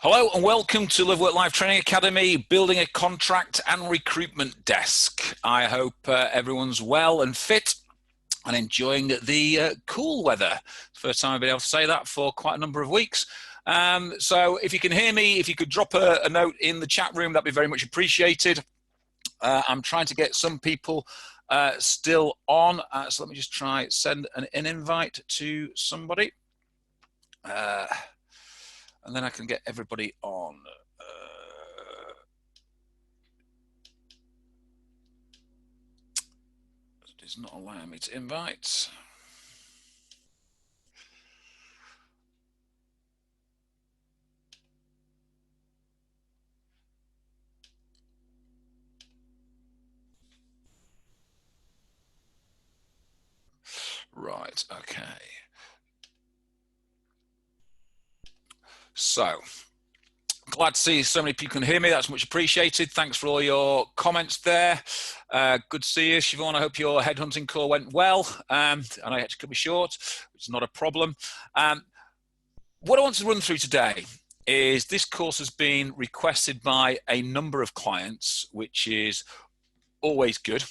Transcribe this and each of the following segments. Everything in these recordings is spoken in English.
Hello and welcome to LoveWorkLife Training Academy, building a contract and recruitment desk. I hope everyone's well and fit and enjoying the cool weather. First time I've been able to say that for quite a number of weeks. So if you can hear me, if you could drop a note in the chat room, that'd be very much appreciated. I'm trying to get some people still on, so let me just try send an invite to somebody. And then I can get everybody on. It is not allowing me to invite. Right, okay. So, glad to see so many people can hear me. That's much appreciated. Thanks for all your comments there. Good to see you, Siobhan. I hope your headhunting call went well. And I had to cut me short, which is not a problem. What I want to run through today is this course has been requested by a number of clients, which is always good.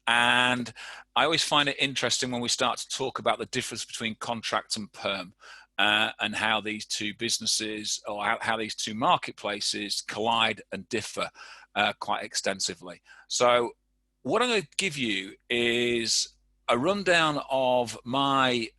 And I always find it interesting when we start to talk about the difference between contract and perm. And how these two businesses or how these two marketplaces collide and differ quite extensively. So what I'm going to give you is a rundown of my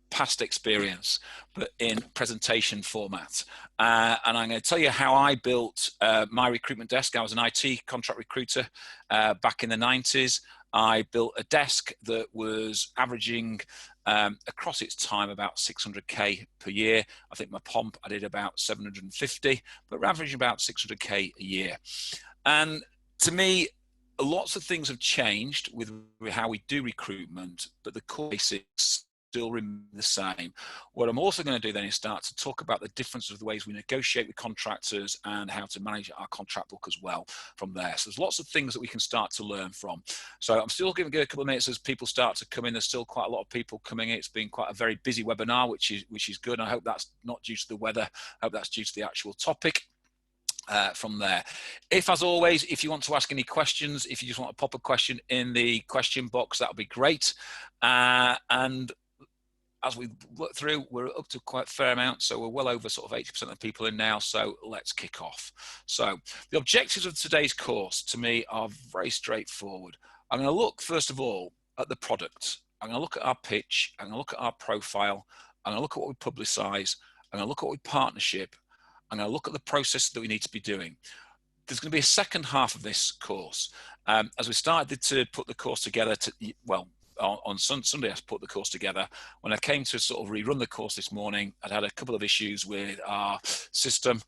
past experience, but in presentation format. And I'm going to tell you how I built my recruitment desk. I was an IT contract recruiter back in the 90s. I built a desk that was averaging across its time about 600K per year. I think my pomp I did about 750, but we're averaging about 600K a year. And to me, lots of things have changed with how we do recruitment, but the core basics still remain the same. What I'm also going to do then is start to talk about the differences of the ways we negotiate with contractors and how to manage our contract book as well from there. So there's lots of things that we can start to learn from. So I'm still going to give a couple of minutes as people start to come in. There's still quite a lot of people coming in. It's been quite a very busy webinar, which is good. I hope that's not due to the weather. I hope that's due to the actual topic. From there. If, as always, if you want to ask any questions, if you just want to pop a question in the question box, that would be great. And as we look through, we're up to quite a fair amount, so we're well over sort of 80% of the people in now, so let's kick off. So the objectives of today's course, to me, are very straightforward. I'm going to look, first of all, at the product. I'm going to look at our pitch. I'm going to look at our profile. I'm going to look at what we publicize. I'm going to look at what we partnership. I'm going to look at the process that we need to be doing. There's going to be a second half of this course. As we started to put the course together, on Sunday, I put the course together. When I came to sort of rerun the course this morning, I'd had a couple of issues with our system.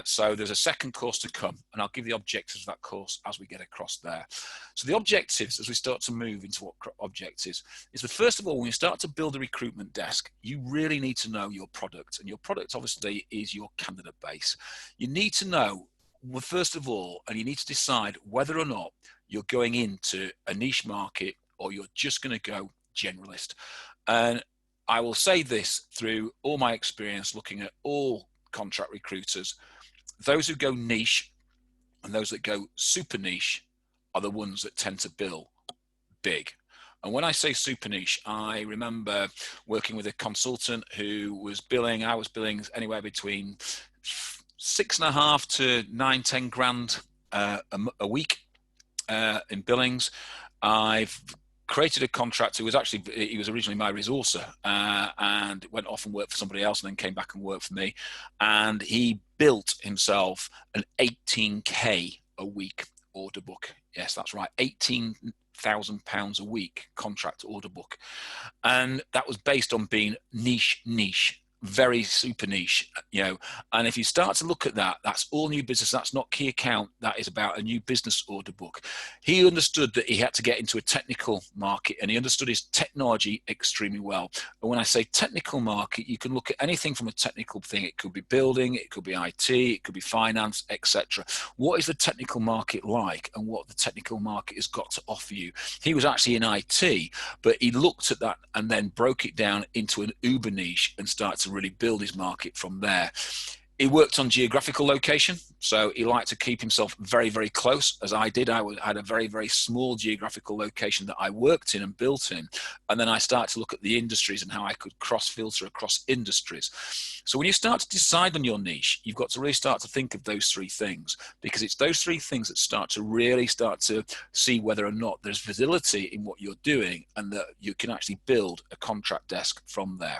So there's a second course to come, and I'll give the objectives of that course as we get across there. So the objectives, as we start to move into what objectives, is that first of all, when you start to build a recruitment desk, you really need to know your product. And your product, obviously, is your candidate base. You need to know, well, first of all, and you need to decide whether or not you're going into a niche market or you're just going to go generalist. And I will say this through all my experience looking at all contract recruiters, those who go niche and those that go super niche are the ones that tend to bill big. And when I say super niche, I remember working with a consultant who was billing, I was billing anywhere between 6.5 to 9-10 grand a week in billings. I've created a contractor who was actually, he was originally my resourcer and went off and worked for somebody else and then came back and worked for me. And he built himself an 18K a week order book. Yes, that's right. £18,000 a week contract order book. And that was based on being niche, very super niche, you know. And if you start to look at that, that's all new business. That's not key account. That is about a new business order book. He understood that he had to get into a technical market, and he understood his technology extremely well. And when I say technical market, you can look at anything from a technical thing. It could be building, it could be IT, it could be finance, etc. What is the technical market like, and what the technical market has got to offer you? He was actually in IT, but he looked at that and then broke it down into an uber niche and started to really build his market from there. He worked on geographical location, so he liked to keep himself very, very close, as I did. I had a very, very small geographical location that I worked in and built in, and then I started to look at the industries and how I could cross-filter across industries. So when you start to decide on your niche, you've got to really start to think of those three things, because it's those three things that start to see whether or not there's visibility in what you're doing and that you can actually build a contract desk from there.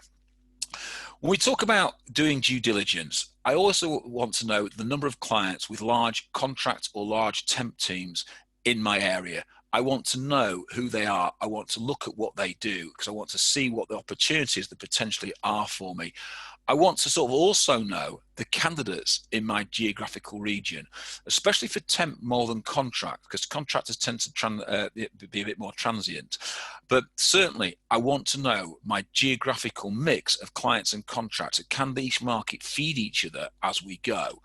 When we talk about doing due diligence, I also want to know the number of clients with large contract or large temp teams in my area. I want to know who they are. I want to look at what they do because I want to see what the opportunities that potentially are for me. I want to sort of also know the candidates in my geographical region, especially for temp more than contract, because contractors tend to be a bit more transient. But certainly, I want to know my geographical mix of clients and contracts. Can each market feed each other as we go?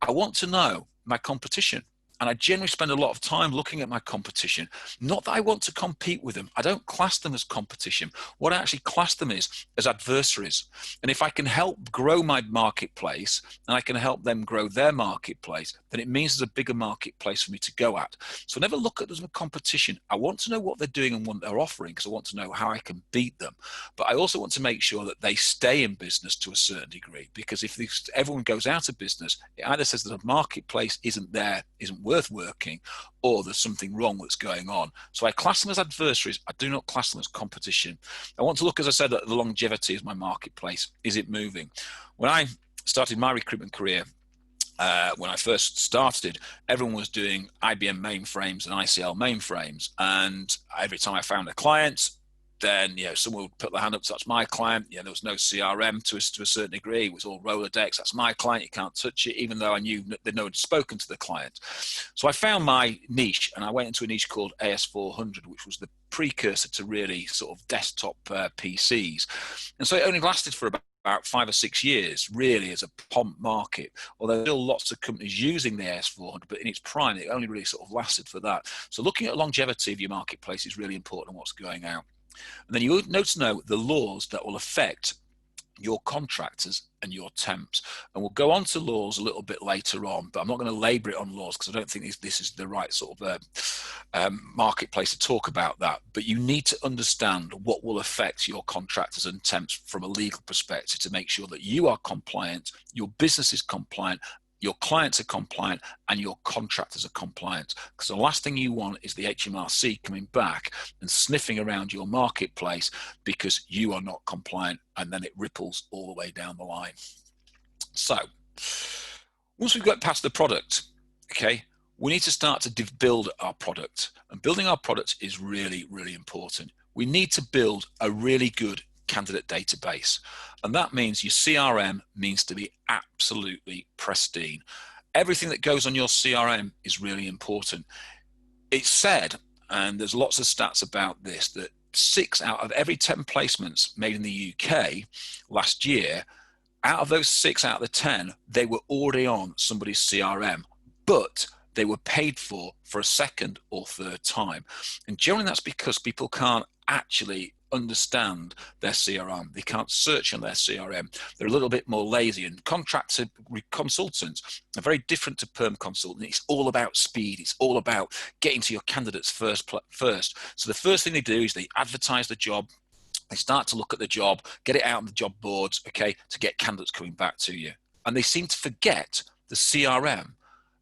I want to know my competition. And I generally spend a lot of time looking at my competition. Not that I want to compete with them. I don't class them as competition. What I actually class them is as adversaries. And if I can help grow my marketplace and I can help them grow their marketplace, then it means there's a bigger marketplace for me to go at. So I never look at them as a competition. I want to know what they're doing and what they're offering because I want to know how I can beat them. But I also want to make sure that they stay in business to a certain degree, because if everyone goes out of business, it either says that the marketplace isn't worth working, or there's something wrong that's going on. So I class them as adversaries. I do not class them as competition. I want to look, as I said, at the longevity of my marketplace. Is it moving? When I started my recruitment career, when I first started, everyone was doing IBM mainframes and ICL mainframes. And every time I found a client, then someone would put their hand up, so that's my client. There was no CRM to a certain degree. It was all Rolodex. That's my client. You can't touch it, even though I knew that no one had spoken to the client. So I found my niche, and I went into a niche called AS400, which was the precursor to really sort of desktop PCs. And so it only lasted for about 5 or 6 years, really, as a pomp market. Although there's still lots of companies using the AS400, but in its prime, it only really sort of lasted for that. So looking at longevity of your marketplace is really important on what's going out. And then you need to know the laws that will affect your contractors and your temps. And we'll go on to laws a little bit later on, but I'm not going to labor it on laws because I don't think this is the right sort of marketplace to talk about that. But you need to understand what will affect your contractors and temps from a legal perspective to make sure that you are compliant, your business is compliant, your clients are compliant, and your contractors are compliant. Because the last thing you want is the HMRC coming back and sniffing around your marketplace because you are not compliant, and then it ripples all the way down the line. So once we've got past the product, okay, we need to start to build our product. And building our product is really, really important. We need to build a really good candidate database. And that means your CRM needs to be absolutely pristine. Everything that goes on your CRM is really important. It's said, and there's lots of stats about this, that 6 out of every 10 placements made in the UK last year, out of those 6 out of the 10, they were already on somebody's CRM, but they were paid for a second or third time. And generally that's because people can't actually understand their CRM. They can't search on their CRM. They're a little bit more lazy, and contractor consultants are very different to perm consultants. It's all about speed. It's all about getting to your candidates first. So the first thing they do is they advertise the job. They start to look at the job, get it out on the job boards, okay, to get candidates coming back to you. And they seem to forget the CRM.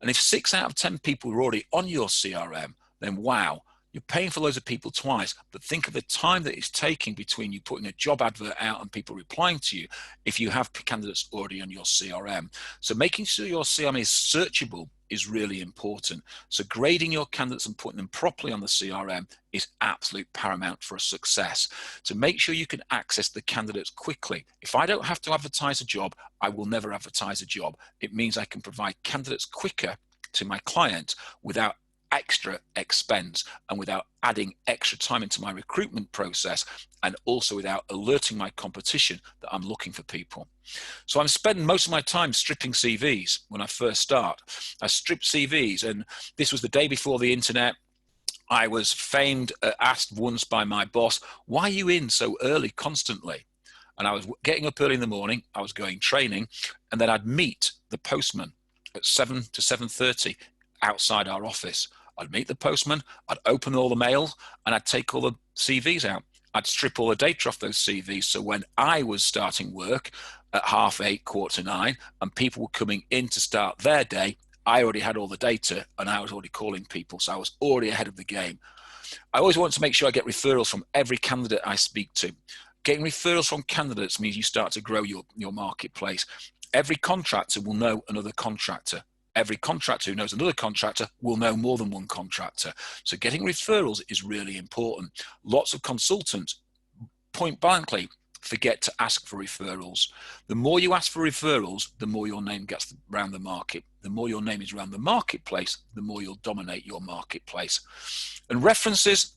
And if 6 out of 10 people are already on your CRM, then wow, you're paying for loads of people twice, but think of the time that it's taking between you putting a job advert out and people replying to you if you have candidates already on your CRM. So making sure your CRM is searchable is really important. So grading your candidates and putting them properly on the CRM is absolute paramount for a success. To make sure you can access the candidates quickly. If I don't have to advertise a job, I will never advertise a job. It means I can provide candidates quicker to my client without extra expense and without adding extra time into my recruitment process, and also without alerting my competition that I'm looking for people. So I'm spending most of my time stripping CVs when I first start. I stripped CVs, and this was the day before the internet. I was asked once by my boss, why are you in so early constantly? And I was getting up early in the morning, I was going training, and then I'd meet the postman at 7 to 7:30 outside our office. I'd meet the postman, I'd open all the mail, and I'd take all the CVs out. I'd strip all the data off those CVs, so when I was starting work at 8:30, 8:45, and people were coming in to start their day, I already had all the data and I was already calling people, so I was already ahead of the game. I always want to make sure I get referrals from every candidate I speak to. Getting referrals from candidates means you start to grow your marketplace. Every contractor will know another contractor. Every contractor who knows another contractor will know more than one contractor. So getting referrals is really important. Lots of consultants, point blankly, forget to ask for referrals. The more you ask for referrals, the more your name gets around the market. The more your name is around the marketplace, the more you'll dominate your marketplace. And references,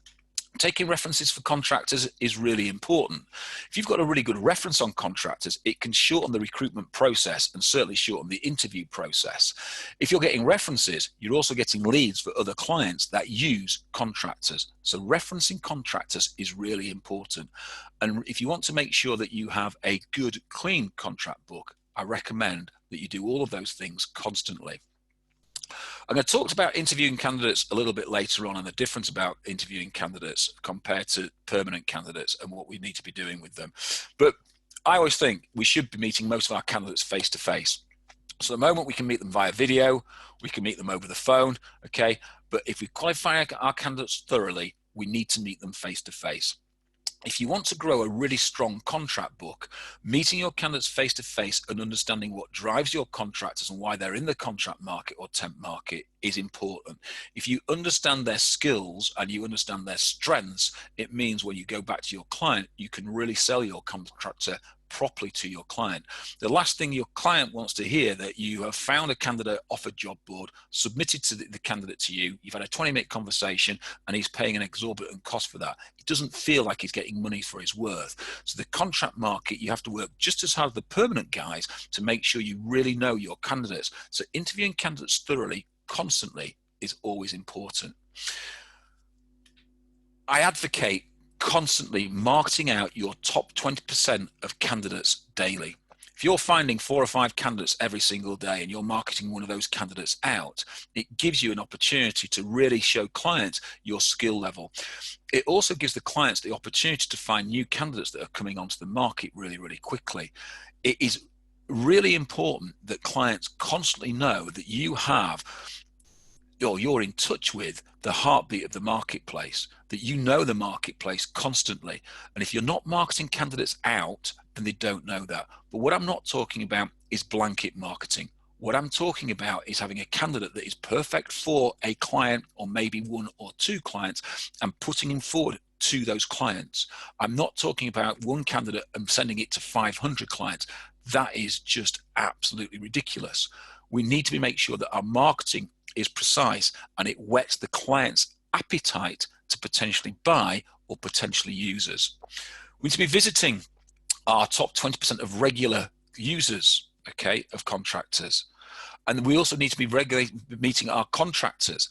taking references for contractors is really important. If you've got a really good reference on contractors, it can shorten the recruitment process and certainly shorten the interview process. If you're getting references, you're also getting leads for other clients that use contractors. So referencing contractors is really important. And if you want to make sure that you have a good, clean contract book, I recommend that you do all of those things constantly. I'm going to talk about interviewing candidates a little bit later on and the difference about interviewing candidates compared to permanent candidates and what we need to be doing with them. But I always think we should be meeting most of our candidates face to face. So at the moment we can meet them via video, we can meet them over the phone, okay? But if we qualify our candidates thoroughly, we need to meet them face to face. If you want to grow a really strong contract book, meeting your candidates face to face and understanding what drives your contractors and why they're in the contract market or temp market is important. If you understand their skills and you understand their strengths, it means when you go back to your client, you can really sell your contractor properly to your client. The last thing your client wants to hear that you have found a candidate off a job board, submitted to the candidate to you, you've had a 20-minute conversation and he's paying an exorbitant cost for that. It doesn't feel like he's getting money for his worth. So the contract market, you have to work just as hard as the permanent guys to make sure you really know your candidates. So interviewing candidates thoroughly, constantly, is always important. I advocate constantly marketing out your top 20% of candidates daily. If you're finding 4 or 5 candidates every single day and you're marketing one of those candidates out, it gives you an opportunity to really show clients your skill level. It also gives the clients the opportunity to find new candidates that are coming onto the market really, really quickly. It is really important that clients constantly know that you have, or you're in touch with, the heartbeat of the marketplace, that you know the marketplace constantly. And if you're not marketing candidates out, then they don't know that. But what I'm not talking about is blanket marketing. What I'm talking about is having a candidate that is perfect for a client or maybe 1 or 2 clients and putting him forward to those clients. I'm not talking about one candidate and sending it to 500 clients. That is just absolutely ridiculous. We need to make sure that our marketing is precise and it whets the client's appetite to potentially buy or potentially use us. We need to be visiting our top 20% of regular users, okay, of contractors. And we also need to be regularly meeting our contractors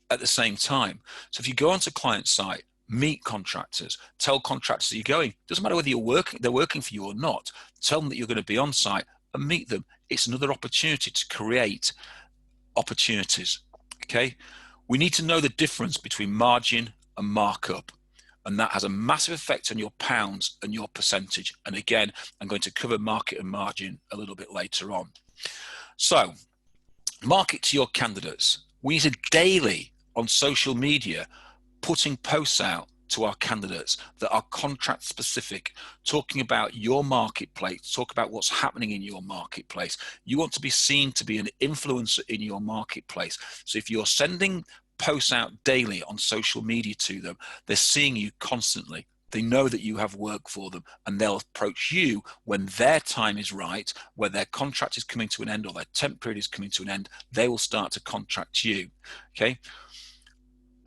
at the same time. So if you go onto client site, meet contractors, tell contractors that you're going. Doesn't matter whether they're working for you or not. Tell them that you're going to be on site and meet them. It's another opportunity to create opportunities, okay? We need to know the difference between margin and markup, and that has a massive effect on your pounds and your percentage. And again, I'm going to cover market and margin a little bit later on. So, market to your candidates. We need to daily on social media putting posts out to our candidates that are contract specific, talking about your marketplace, talk about what's happening in your marketplace. You want to be seen to be an influencer in your marketplace. So if you're sending posts out daily on social media to them, they're seeing you constantly. They know that you have work for them and they'll approach you when their time is right, where their contract is coming to an end or their temp period is coming to an end, they will start to contract you, okay?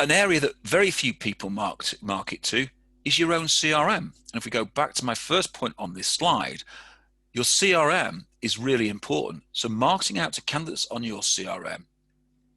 An area that very few people market to is your own CRM. And if we go back to my first point on this slide, your CRM is really important. So marketing out to candidates on your CRM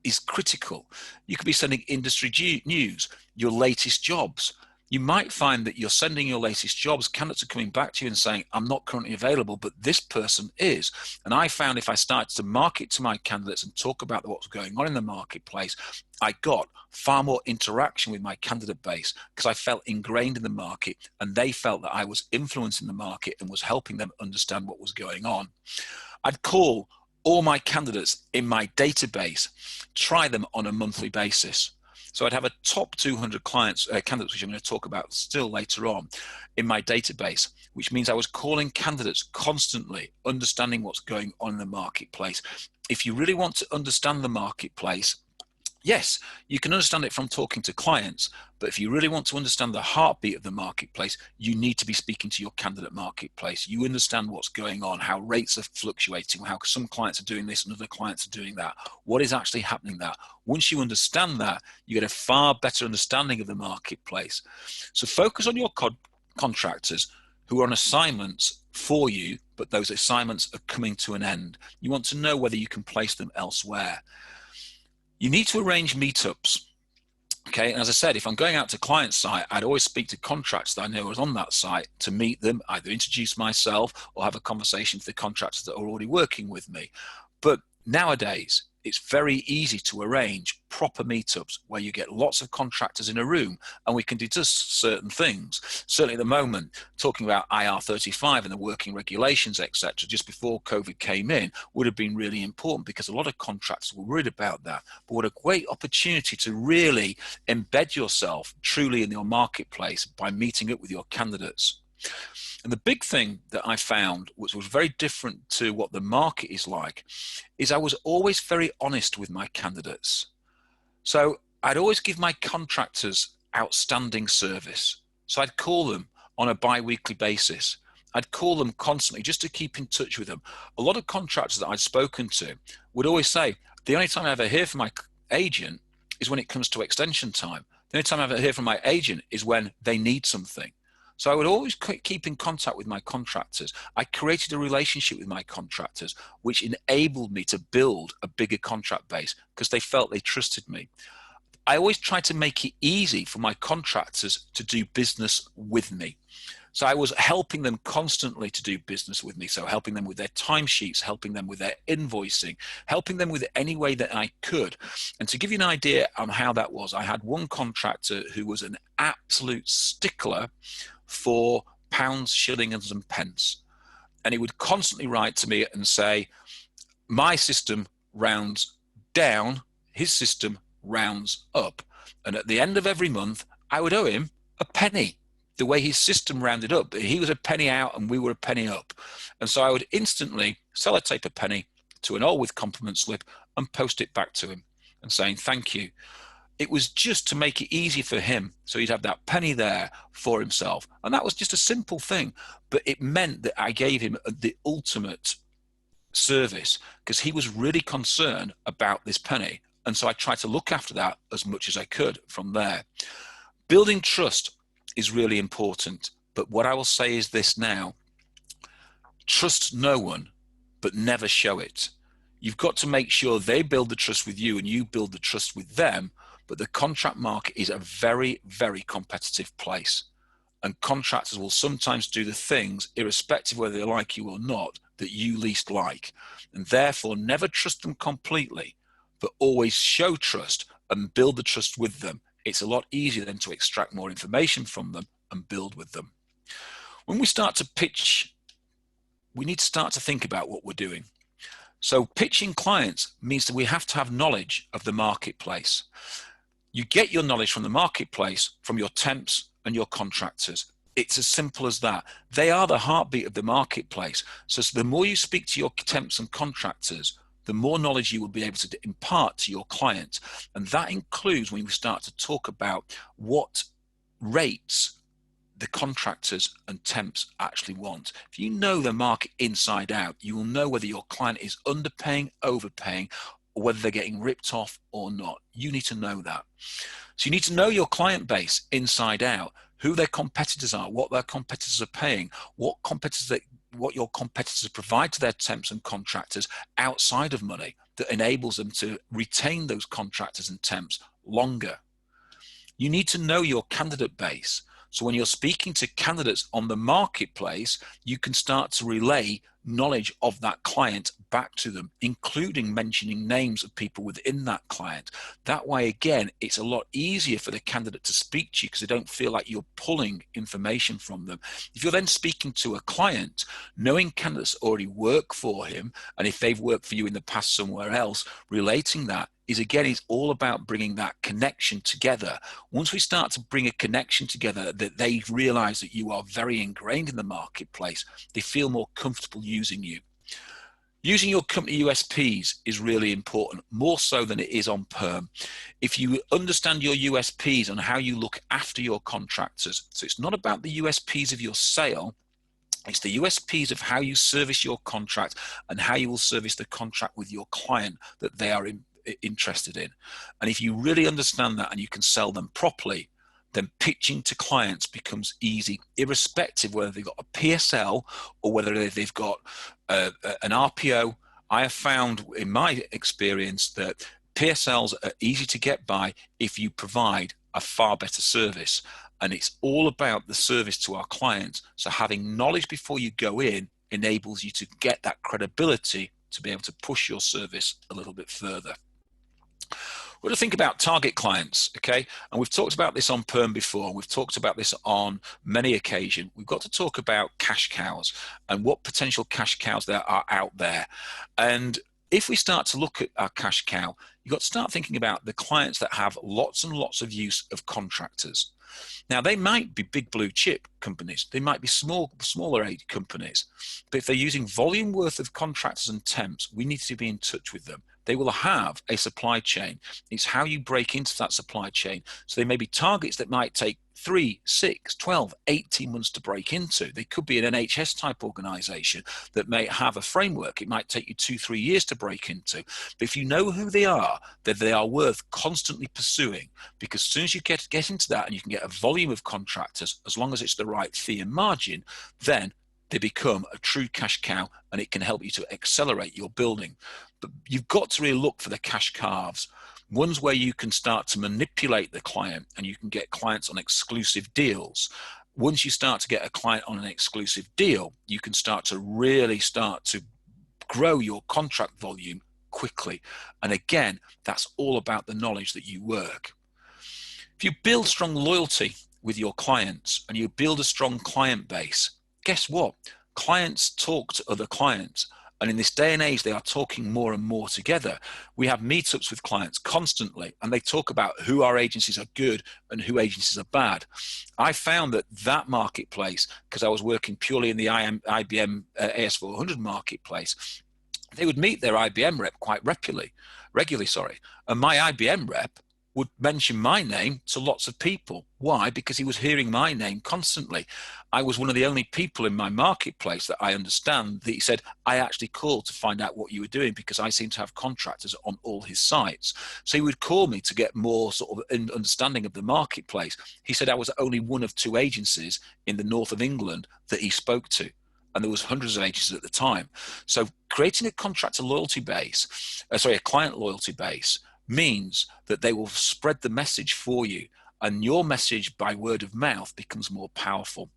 is critical. You could be sending industry news, your latest jobs, You might find that you're sending your latest jobs, candidates are coming back to you and saying, I'm not currently available, but this person is. And I found if I started to market to my candidates and talk about what's going on in the marketplace, I got far more interaction with my candidate base because I felt ingrained in the market and they felt that I was influencing the market and was helping them understand what was going on. I'd call all my candidates in my database, try them on a monthly basis. So I'd have a top 200 clients, candidates, which I'm going to talk about still later on, in my database, which means I was calling candidates constantly, understanding what's going on in the marketplace. If you really want to understand the marketplace, yes, you can understand it from talking to clients, but if you really want to understand the heartbeat of the marketplace, you need to be speaking to your candidate marketplace. You understand what's going on, how rates are fluctuating, how some clients are doing this and other clients are doing that. What is actually happening there? Once you understand that, you get a far better understanding of the marketplace. So focus on your contractors who are on assignments for you, but those assignments are coming to an end. You want to know whether you can place them elsewhere. You need to arrange meetups. Okay, and as I said, if I'm going out to client site, I'd always speak to contractors that I know was on that site to meet them, either introduce myself or have a conversation with the contractors that are already working with me. But nowadays, it's very easy to arrange proper meetups where you get lots of contractors in a room and we can discuss certain things. Certainly at the moment, talking about IR35 and the working regulations, etc., just before COVID came in, would have been really important because a lot of contractors were worried about that. But what a great opportunity to really embed yourself truly in your marketplace by meeting up with your candidates. And the big thing that I found, which was very different to what the market is like, is I was always very honest with my candidates. So I'd always give my contractors outstanding service. So I'd call them on a bi-weekly basis. I'd call them constantly just to keep in touch with them. A lot of contractors that I'd spoken to would always say, the only time I ever hear from my agent is when it comes to extension time. The only time I ever hear from my agent is when they need something. So I would always keep in contact with my contractors. I created a relationship with my contractors, which enabled me to build a bigger contract base because they felt they trusted me. I always tried to make it easy for my contractors to do business with me. So I was helping them constantly to do business with me. So helping them with their timesheets, helping them with their invoicing, helping them with any way that I could. And to give you an idea on how that was, I had one contractor who was an absolute stickler for pounds, shillings, and pence. And he would constantly write to me and say, my system rounds down, his system rounds up. And at the end of every month, I would owe him a penny. The way his system rounded up, he was a penny out and we were a penny up. And so I would instantly sellotape a penny to an all with compliment slip and post it back to him and saying, thank you. It was just to make it easy for him. So he'd have that penny there for himself. And that was just a simple thing, but it meant that I gave him the ultimate service because he was really concerned about this penny. And so I tried to look after that as much as I could from there. Building trust is really important. But what I will say is this now, trust no one, but never show it. You've got to make sure they build the trust with you and you build the trust with them. But the contract market is a very, very competitive place. And contractors will sometimes do the things, irrespective whether they like you or not, that you least like. And therefore, never trust them completely, but always show trust and build the trust with them. It's a lot easier then to extract more information from them and build with them. When we start to pitch, we need to start to think about what we're doing. So pitching clients means that we have to have knowledge of the marketplace. You get your knowledge from the marketplace, from your temps and your contractors. It's as simple as that. They are the heartbeat of the marketplace. So the more you speak to your temps and contractors, the more knowledge you will be able to impart to your client. And that includes when we start to talk about what rates the contractors and temps actually want. If you know the market inside out, you will know whether your client is underpaying, overpaying, or whether they're getting ripped off or not. You need to know that. So you need to know your client base inside out, who their competitors are, what their competitors are paying, what your competitors provide to their temps and contractors outside of money that enables them to retain those contractors and temps longer. You need to know your candidate base. So when you're speaking to candidates on the marketplace, you can start to relay knowledge of that client back to them, including mentioning names of people within that client. That way, again, it's a lot easier for the candidate to speak to you because they don't feel like you're pulling information from them. If you're then speaking to a client, knowing candidates already work for him, and if they've worked for you in the past somewhere else, relating that is, again, it's all about bringing that connection together. Once we start to bring a connection together, that they realize that you are very ingrained in the marketplace, they feel more comfortable using you. Using your company USPs is really important, more so than it is on perm. If you understand your USPs and how you look after your contractors, so it's not about the USPs of your sale, it's the USPs of how you service your contract and how you will service the contract with your client that they are interested in. And if you really understand that and you can sell them properly, then pitching to clients becomes easy, irrespective whether they've got a PSL or whether they've got an RPO. I have found in my experience that PSLs are easy to get by if you provide a far better service. And it's all about the service to our clients. So having knowledge before you go in enables you to get that credibility to be able to push your service a little bit further. We're going to think about target clients, okay? And we've talked about this on perm before. We've talked about this on many occasions. We've got to talk about cash cows and what potential cash cows there are out there. And if we start to look at our cash cow, you've got to start thinking about the clients that have lots and lots of use of contractors. Now, they might be big blue chip companies. They might be smaller aid companies. But if they're using volume worth of contractors and temps, we need to be in touch with them. They will have a supply chain. It's how you break into that supply chain. So they may be targets that might take 3, 6, 12, 18 months to break into. They could be an NHS type organization that may have a framework. It might take you 2, 3 years to break into. But if you know who they are, then they are worth constantly pursuing, because as soon as you get into that and you can get a volume of contractors, as long as it's the right fee and margin, then they become a true cash cow and it can help you to accelerate your building. But you've got to really look for the cash calves, ones where you can start to manipulate the client and you can get clients on exclusive deals. Once you start to get a client on an exclusive deal, you can start to grow your contract volume quickly. And again, that's all about the knowledge that you work. If you build strong loyalty with your clients and you build a strong client base, guess what? Clients talk to other clients. And in this day and age, they are talking more and more together. We have meetups with clients constantly, and they talk about who our agencies are good and who agencies are bad. I found that marketplace, because I was working purely in the IBM AS400 marketplace, they would meet their IBM rep quite regularly, and my IBM rep would mention my name to lots of people. Why? Because he was hearing my name constantly. I was one of the only people in my marketplace that I understand that he said, I actually called to find out what you were doing because I seem to have contractors on all his sites. So he would call me to get more sort of understanding of the marketplace. He said I was only one of 2 agencies in the north of England that he spoke to. And there was hundreds of agencies at the time. So creating a contractor loyalty base, a client loyalty base, means that they will spread the message for you, and your message by word of mouth becomes more powerful.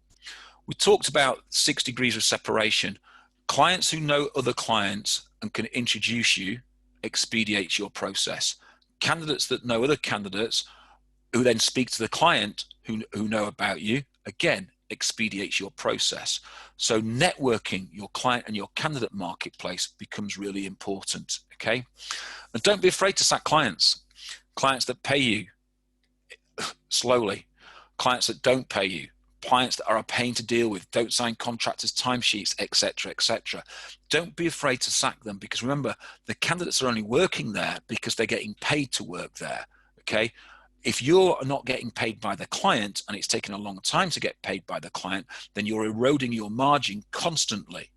We talked about 6 degrees of separation. Clients who know other clients and can introduce you expedites your process. Candidates that know other candidates who then speak to the client who know about you, again, expedites your process. So networking your client and your candidate marketplace becomes really important, okay? And don't be afraid to sack clients that pay you slowly, clients that don't pay you, clients that are a pain to deal with, don't sign contractors' timesheets, etc., etc. Don't be afraid to sack them, because remember, the candidates are only working there because they're getting paid to work there, okay? If you're not getting paid by the client and it's taking a long time to get paid by the client, then you're eroding your margin constantly.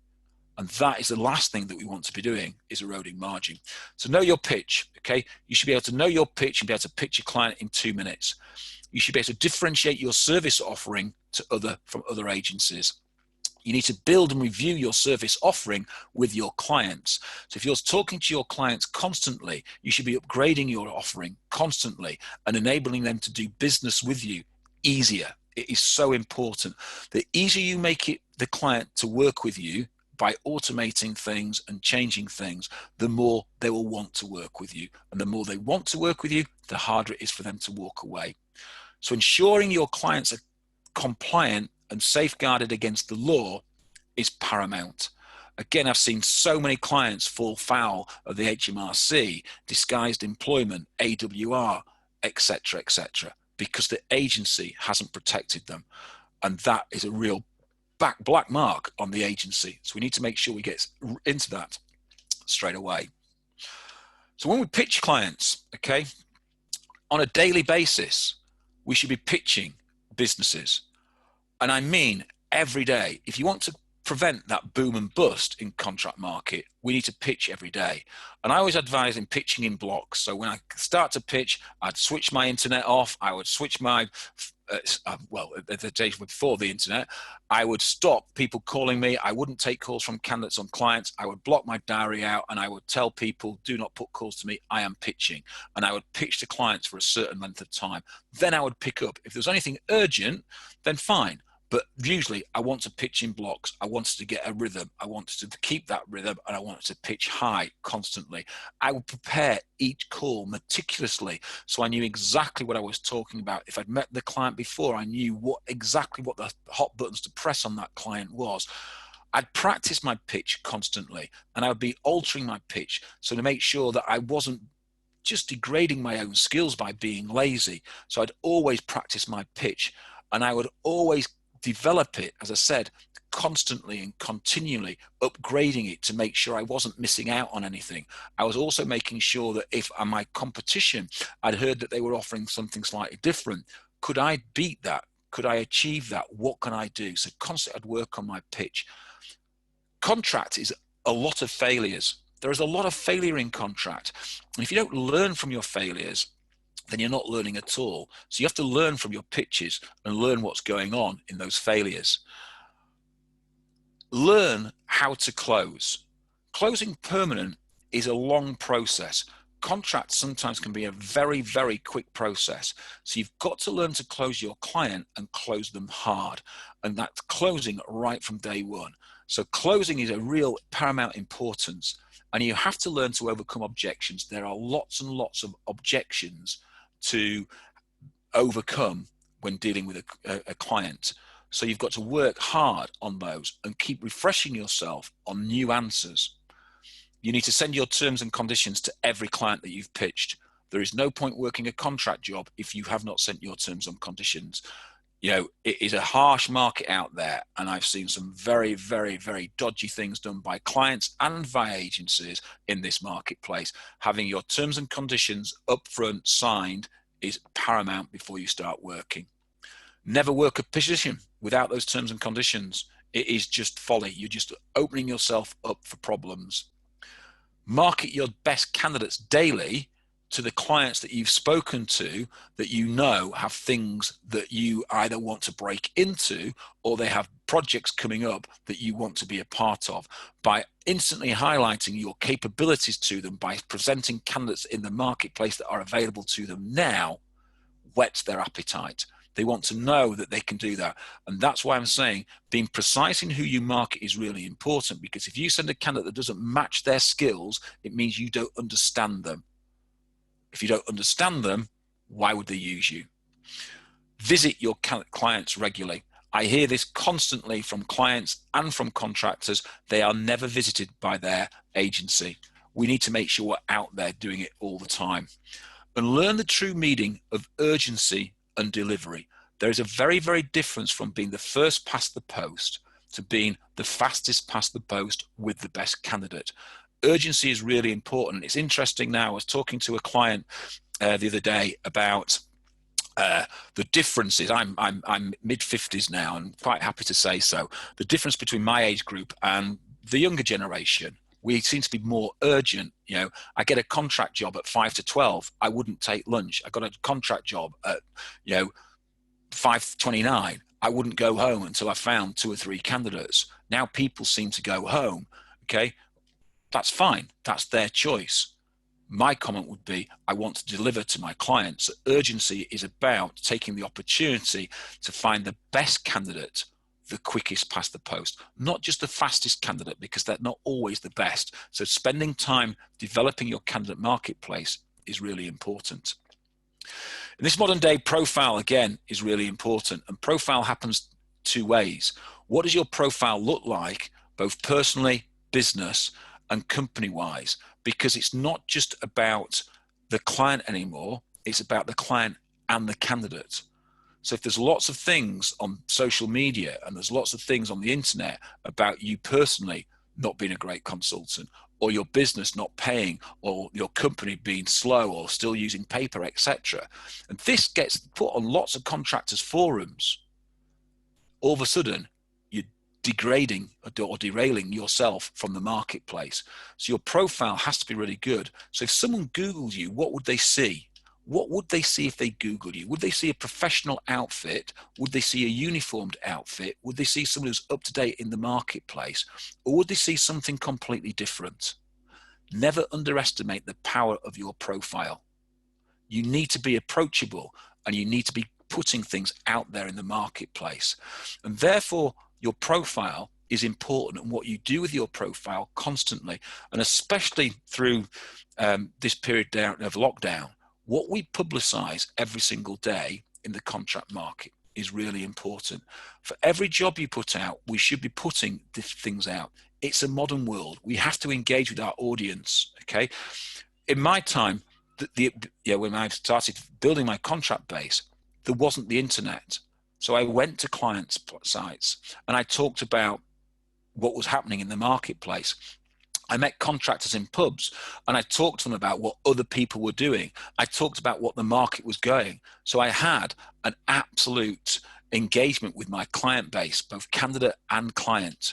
And that is the last thing that we want to be doing, is eroding margin. So know your pitch, okay? You should be able to know your pitch and be able to pitch your client in 2 minutes. You should be able to differentiate your service offering from other agencies. You need to build and review your service offering with your clients. So if you're talking to your clients constantly, you should be upgrading your offering constantly and enabling them to do business with you easier. It is so important. The easier you make it the client to work with you by automating things and changing things, the more they will want to work with you. And the more they want to work with you, the harder it is for them to walk away. So ensuring your clients are compliant and safeguarded against the law is paramount. Again, I've seen so many clients fall foul of the HMRC, disguised employment, AWR, etc., etc., because the agency hasn't protected them. And that is a real black mark on the agency. So we need to make sure we get into that straight away. So when we pitch clients, okay, on a daily basis, we should be pitching businesses. And I mean every day. If you want to prevent that boom and bust in contract market, we need to pitch every day. And I always advise in pitching in blocks. So when I start to pitch, I'd switch my internet off. I would switch my, well, the days before the internet, I would stop people calling me. I wouldn't take calls from candidates on clients. I would block my diary out and I would tell people, do not put calls to me. I am pitching. And I would pitch to clients for a certain length of time. Then I would pick up. If there was anything urgent, then fine. But usually I want to pitch in blocks. I wanted to get a rhythm. I wanted to keep that rhythm and I wanted to pitch high constantly. I would prepare each call meticulously so I knew exactly what I was talking about. If I'd met the client before, I knew exactly what the hot buttons to press on that client was. I'd practice my pitch constantly and I would be altering my pitch so to make sure that I wasn't just degrading my own skills by being lazy. So I'd always practice my pitch and I would always develop it, as I said, constantly and continually, upgrading it to make sure I wasn't missing out on anything. I was also making sure that if my competition, I'd heard that they were offering something slightly different, could I beat that? Could I achieve that? What can I do? So constantly I'd work on my pitch. Contract is a lot of failures. There is a lot of failure in contract. And if you don't learn from your failures, then you're not learning at all. So you have to learn from your pitches and learn what's going on in those failures. Learn how to close. Closing permanent is a long process. Contracts sometimes can be a very, very quick process. So you've got to learn to close your client and close them hard. And that's closing right from day one. So closing is a real paramount importance. And you have to learn to overcome objections. There are lots and lots of objections to overcome when dealing with a client. So you've got to work hard on those and keep refreshing yourself on new answers. You need to send your terms and conditions to every client that you've pitched. There is no point working a contract job if you have not sent your terms and conditions. You know, it is a harsh market out there, and I've seen some very, very, very dodgy things done by clients and by agencies in this marketplace. Having your terms and conditions upfront signed is paramount before you start working. Never work a position without those terms and conditions. It is just folly. You're just opening yourself up for problems. Market your best candidates daily to the clients that you've spoken to that you know have things that you either want to break into or they have projects coming up that you want to be a part of. By instantly highlighting your capabilities to them, by presenting candidates in the marketplace that are available to them now, whets their appetite. They want to know that they can do that. And that's why I'm saying being precise in who you market is really important, because if you send a candidate that doesn't match their skills, it means you don't understand them. If you don't understand them, why would they use you? Visit your clients regularly. I hear this constantly from clients and from contractors. They are never visited by their agency. We need to make sure we're out there doing it all the time. And learn the true meaning of urgency and delivery. There is a very, very difference from being the first past the post to being the fastest past the post with the best candidate. Urgency is really important. It's interesting now, I was talking to a client the other day about the differences. I'm mid-50s now and quite happy to say so. The difference between my age group and the younger generation. We seem to be more urgent. You know, I get a contract job at 5 to 12. I wouldn't take lunch. I got a contract job at, 5:29. I wouldn't go home until I found 2 or 3 candidates. Now people seem to go home. Okay. That's fine. That's their choice. my comment would be, I want to deliver to my clients. Urgency is about taking the opportunity to find the best candidate the quickest past the post, not just the fastest candidate, because they're not always the best. So spending time developing your candidate marketplace is really important. In this modern day, profile again is really important, and profile happens two ways. What does your profile look like, both personally, business, and company wise? Because it's not just about the client anymore, it's about the client and the candidate. So if there's lots of things on social media and there's lots of things on the internet about you personally not being a great consultant, or your business not paying, or your company being slow or still using paper, etc., and this gets put on lots of contractors' forums, all of a sudden you're degrading or derailing yourself from the marketplace. So your profile has to be really good. So if someone Googles you, what would they see? What would they see if they Googled you? Would they see a professional outfit? Would they see a uniformed outfit? Would they see someone who's up to date in the marketplace? Or would they see something completely different? Never underestimate the power of your profile. You need to be approachable, and you need to be putting things out there in the marketplace. And therefore, your profile is important, and what you do with your profile constantly, and especially through this period of lockdown, what we publicize every single day in the contract market is really important. For every job you put out, we should be putting things out. It's a modern world. We have to engage with our audience, okay? In my time, when I started building my contract base, there wasn't the internet. So I went to clients' sites and I talked about what was happening in the marketplace. I met contractors in pubs and I talked to them about what other people were doing. I talked about what the market was going. So I had an absolute engagement with my client base, both candidate and client.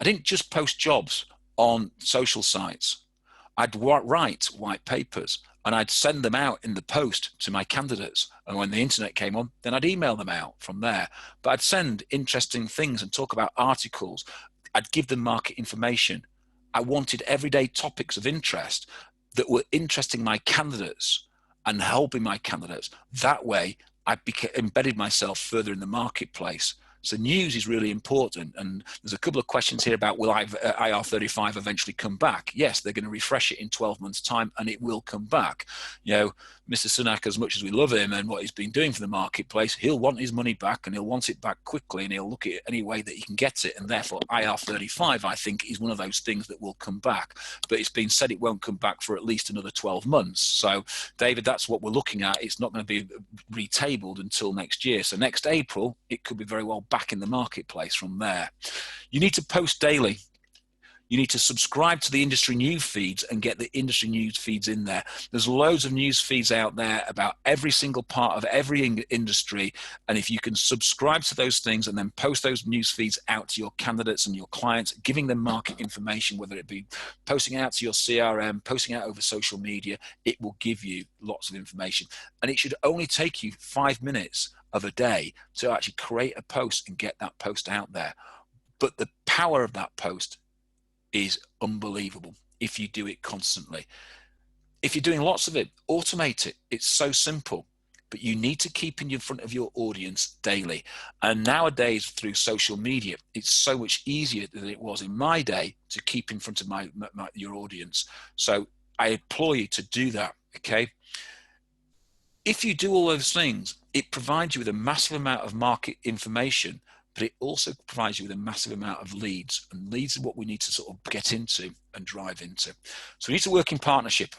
I didn't just post jobs on social sites. I'd write white papers and I'd send them out in the post to my candidates. And when the internet came on, then I'd email them out from there. But I'd send interesting things and talk about articles. I'd give them market information. I wanted everyday topics of interest that were interesting my candidates and helping my candidates. That way, I embedded myself further in the marketplace. So news is really important. And there's a couple of questions here about, will IR35 eventually come back? Yes, they're going to refresh it in 12 months' time and it will come back. You know, Mr. Sunak, as much as we love him and what he's been doing for the marketplace, he'll want his money back and he'll want it back quickly and he'll look at it any way that he can get it. And therefore, IR35, I think, is one of those things that will come back. But it's been said it won't come back for at least another 12 months. So, David, that's what we're looking at. It's not going to be retabled until next year. So next April, it could be very well back in the marketplace from there. You need to post daily. You need to subscribe to the industry news feeds and get the industry news feeds in there. There's loads of news feeds out there about every single part of every industry. And if you can subscribe to those things and then post those news feeds out to your candidates and your clients, giving them market information, whether it be posting out to your CRM, posting out over social media, it will give you lots of information. And it should only take you 5 minutes of a day to actually create a post and get that post out there. But the power of that post is unbelievable if you do it constantly. If you're doing lots of it, automate it. It's so simple, but you need to keep in front of your audience daily. And nowadays through social media, it's so much easier than it was in my day to keep in front of your audience. So I implore you to do that, okay? If you do all those things, it provides you with a massive amount of market information, but it also provides you with a massive amount of leads. And leads are what we need to sort of get into and drive into. So we need to work in partnership.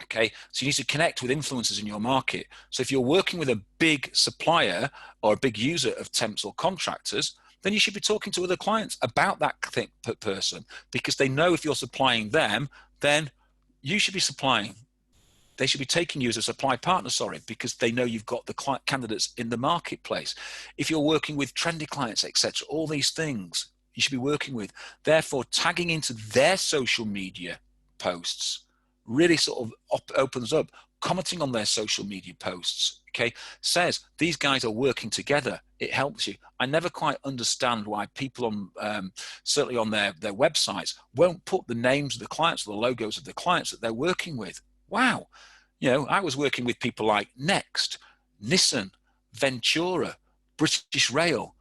Okay, so you need to connect with influencers in your market. So if you're working with a big supplier or a big user of temps or contractors, then you should be talking to other clients about that person, because they know if you're supplying them, then you should be supplying. They should be taking you as a supply partner, because they know you've got the candidates in the marketplace. If you're working with trendy clients, etc., all these things you should be working with. Therefore, tagging into their social media posts really sort of opens up, commenting on their social media posts, okay, says these guys are working together. It helps you. I never quite understand why people on, certainly on their websites, won't put the names of the clients or the logos of the clients that they're working with. Wow. You know, I was working with people like Next, Nissan, Ventura, British Rail,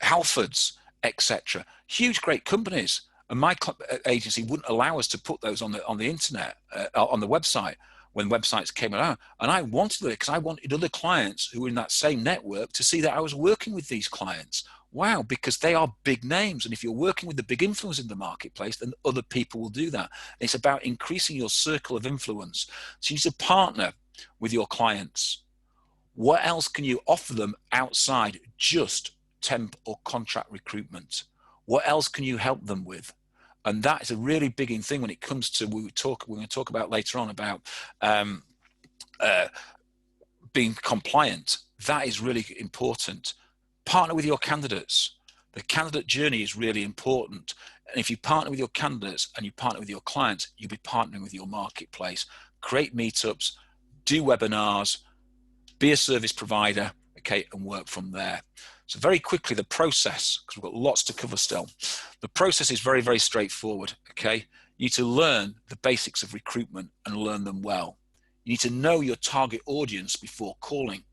Halfords, etc. Huge, great companies. And my agency wouldn't allow us to put those on the internet, on the website, when websites came around. And I wanted it because I wanted other clients who were in that same network to see that I was working with these clients. Wow, because they are big names. And if you're working with the big influence in the marketplace, then other people will do that. It's about increasing your circle of influence. So you need to partner with your clients. What else can you offer them outside just temp or contract recruitment? What else can you help them with? And that is a really big thing when it comes to, we're going to talk about later on about being compliant. That is really important. Partner with your candidates. The candidate journey is really important. And if you partner with your candidates and you partner with your clients, you'll be partnering with your marketplace. Create meetups, do webinars, be a service provider, okay, and work from there. So very quickly, the process, because we've got lots to cover still. The process is very, very straightforward, okay? You need to learn the basics of recruitment and learn them well. You need to know your target audience before calling.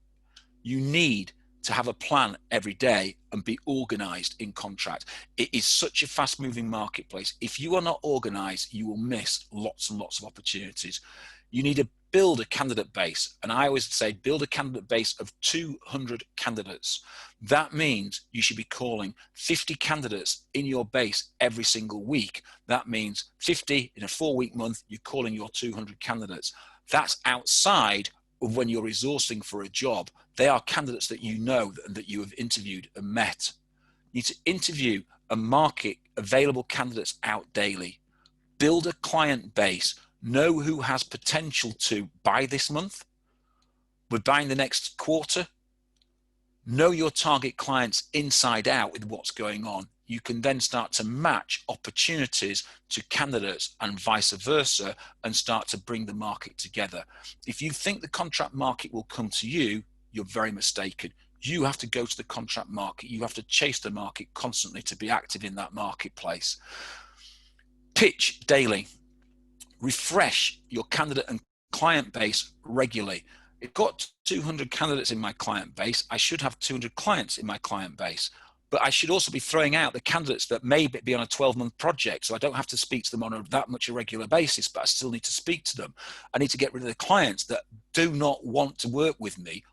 You need to have a plan every day and be organized in contract. It is such a fast-moving marketplace. If you are not organized, you will miss lots and lots of opportunities. You need to build a candidate base. And I always say, build a candidate base of 200 candidates. That means you should be calling 50 candidates in your base every single week. That means 50 in a 4-week month, you're calling your 200 candidates. That's outside of when you're resourcing for a job. They are candidates that you know that you have interviewed and met. You need to interview and market available candidates out daily. Build a client base. Know who has potential to buy this month. We're buying the next quarter. Know your target clients inside out with what's going on. You can then start to match opportunities to candidates and vice versa and start to bring the market together. If you think the contract market will come to you, you're very mistaken. You have to go to the contract market. You have to chase the market constantly to be active in that marketplace. Pitch daily. Refresh your candidate and client base regularly. I've got 200 candidates in my client base. I should have 200 clients in my client base. But I should also be throwing out the candidates that may be on a 12-month project, so I don't have to speak to them on that much a regular basis, but I still need to speak to them. I need to get rid of the clients that do not want to work with me,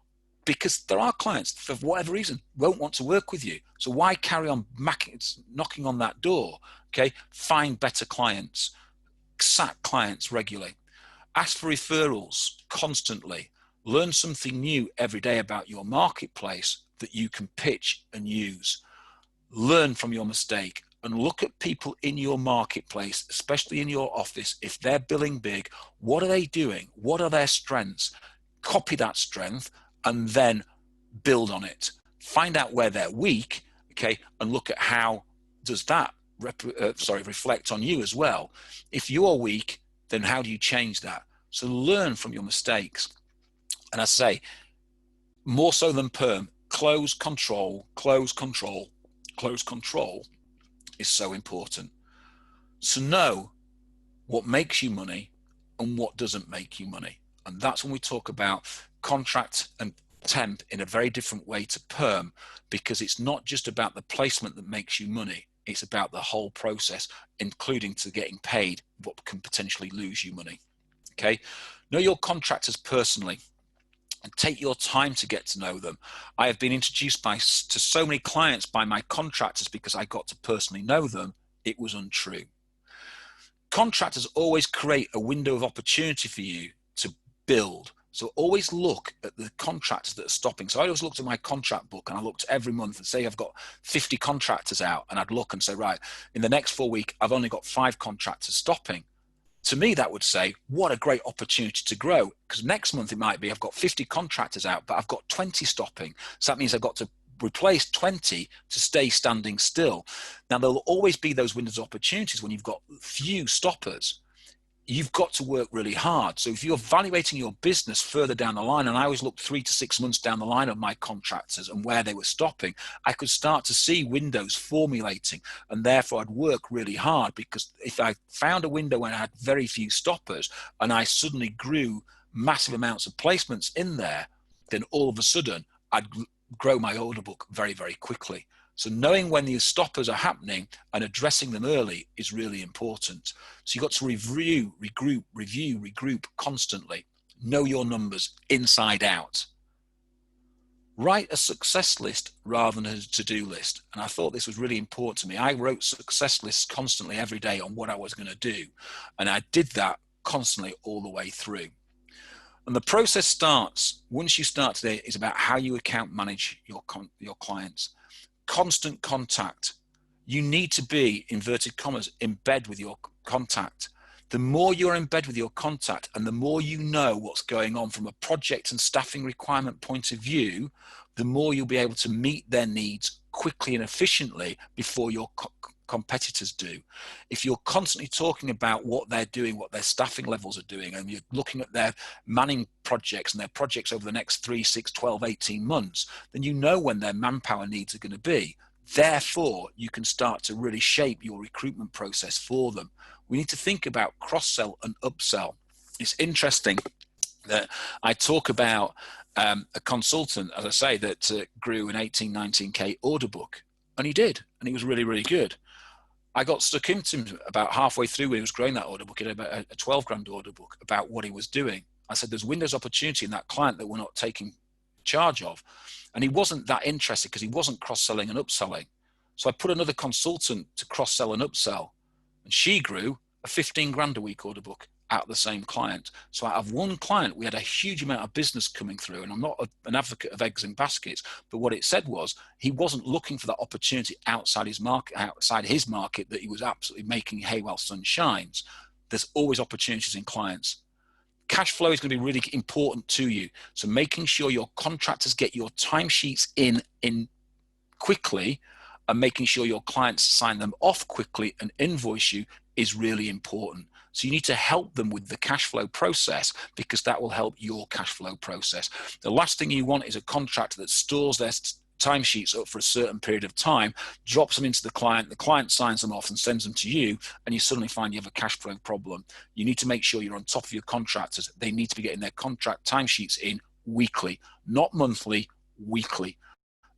because there are clients, for whatever reason, won't want to work with you. So why carry on knocking on that door? Okay, find better clients. Sack clients regularly. Ask for referrals constantly. Learn something new every day about your marketplace that you can pitch and use. Learn from your mistake and look at people in your marketplace, especially in your office. If they're billing big, what are they doing? What are their strengths? Copy that strength and then build on it. Find out where they're weak, okay, and look at how does that reflect on you as well. If you are weak, then how do you change that? So learn from your mistakes. And I say, more so than perm, close control is so important. So know what makes you money and what doesn't make you money. And that's when we talk about contract and temp in a very different way to perm, because it's not just about the placement that makes you money. It's about the whole process, including to getting paid what can potentially lose you money. Okay. Know your contractors personally and take your time to get to know them. I have been introduced to so many clients by my contractors because I got to personally know them. It was untrue. Contractors always create a window of opportunity for you to build. So always look at the contractors that are stopping. So I always looked at my contract book and I looked every month and say I've got 50 contractors out, and I'd look and say, right, in the next 4 weeks, I've only got 5 contractors stopping. To me, that would say, what a great opportunity to grow, because next month it might be I've got 50 contractors out, but I've got 20 stopping. So that means I've got to replace 20 to stay standing still. Now, there'll always be those windows of opportunities when you've got few stoppers. you've got to work really hard. So if you're evaluating your business further down the line, and I always looked 3 to 6 months down the line of my contractors and where they were stopping, I could start to see windows formulating, and therefore I'd work really hard, because if I found a window when I had very few stoppers and I suddenly grew massive amounts of placements in there, then all of a sudden I'd grow my order book very, very quickly. So knowing when these stoppers are happening and addressing them early is really important. So you've got to review, regroup constantly. Know your numbers inside out. Write a success list rather than a to-do list. And I thought this was really important to me. I wrote success lists constantly every day on what I was going to do. And I did that constantly all the way through. And the process starts, once you start today, is about how you account manage your clients. Constant contact. You need to be, inverted commas, in bed with your contact. The more you're in bed with your contact and the more you know what's going on from a project and staffing requirement point of view, the more you'll be able to meet their needs quickly and efficiently before your competitors do. If you're constantly talking about what they're doing, what their staffing levels are doing, and you're looking at their manning projects and their projects over the next 3, 6, 12, 18 months, then you know when their manpower needs are going to be. Therefore, you can start to really shape your recruitment process for them. We need to think about cross-sell and upsell. It's interesting that I talk about a consultant, as I say, that grew an 18, 19K order book. And he did, and he was really, really good. I got stuck into him about halfway through when he was growing that order book, in about a 12 grand order book, about what he was doing. I said, there's windows opportunity in that client that we're not taking charge of. And he wasn't that interested because he wasn't cross-selling and upselling. So I put another consultant to cross-sell and upsell, and she grew a 15 grand a week order book out of the same client. So out of one client, we had a huge amount of business coming through. And I'm not an advocate of eggs in baskets, but what it said was he wasn't looking for that opportunity outside his market that he was absolutely making hay while sun shines. There's always opportunities in clients. Cash flow is going to be really important to you. So making sure your contractors get your timesheets in quickly and making sure your clients sign them off quickly and invoice you is really important. So you need to help them with the cash flow process, because that will help your cash flow process. The last thing you want is a contractor that stores their timesheets up for a certain period of time, drops them into the client signs them off and sends them to you, and you suddenly find you have a cash flow problem. You need to make sure you're on top of your contractors. They need to be getting their contract timesheets in weekly, not monthly, weekly.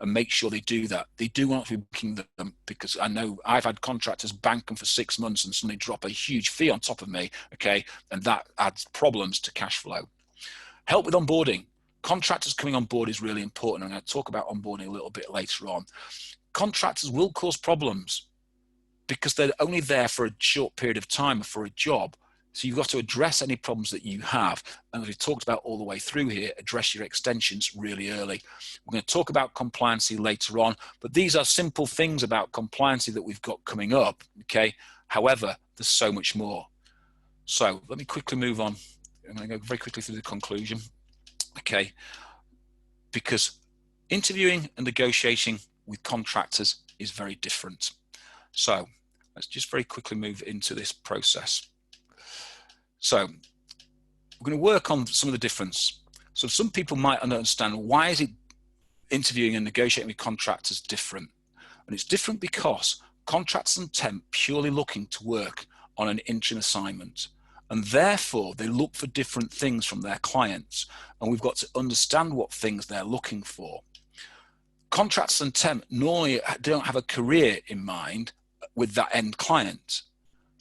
And make sure they do that. They do want to be booking them, because I know I've had contractors bank them for 6 months and suddenly drop a huge fee on top of me, okay? And that adds problems to cash flow. Help with onboarding. Contractors coming on board is really important. I'm going to talk about onboarding a little bit later on. Contractors will cause problems because they're only there for a short period of time for a job. So you've got to address any problems that you have. And as we've talked about all the way through here, address your extensions really early. We're going to talk about compliancy later on, but these are simple things about compliancy that we've got coming up, okay? However, there's so much more. So let me quickly move on. I'm going to go very quickly through the conclusion, okay? Because interviewing and negotiating with contractors is very different. So let's just very quickly move into this process. So we're going to work on some of the difference. So some people might understand, why is it interviewing and negotiating with contractors different? And it's different because contractors and temp purely looking to work on an interim assignment, and therefore they look for different things from their clients, and we've got to understand what things they're looking for. Contractors and temp normally don't have a career in mind with that end client.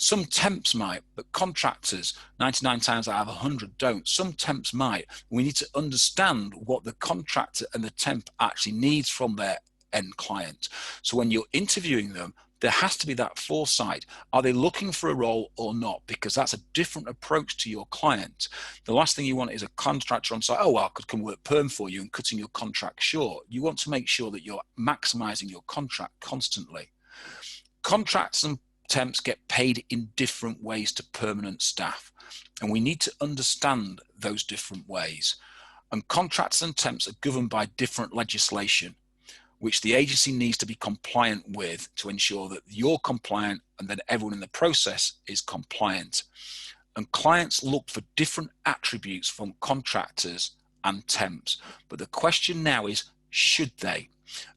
Some temps might, but contractors, 99 times out of 100 don't. Some temps might. We need to understand what the contractor and the temp actually needs from their end client. So when you're interviewing them, there has to be that foresight. Are they looking for a role or not? Because that's a different approach to your client. The last thing you want is a contractor on site, oh, well, I could come work perm for you, and cutting your contract short. You want to make sure that you're maximizing your contract constantly. Contracts and temps get paid in different ways to permanent staff, and we need to understand those different ways. And contracts and temps are governed by different legislation, which the agency needs to be compliant with to ensure that you're compliant and then everyone in the process is compliant. And clients look for different attributes from contractors and temps. But the question now is, should they?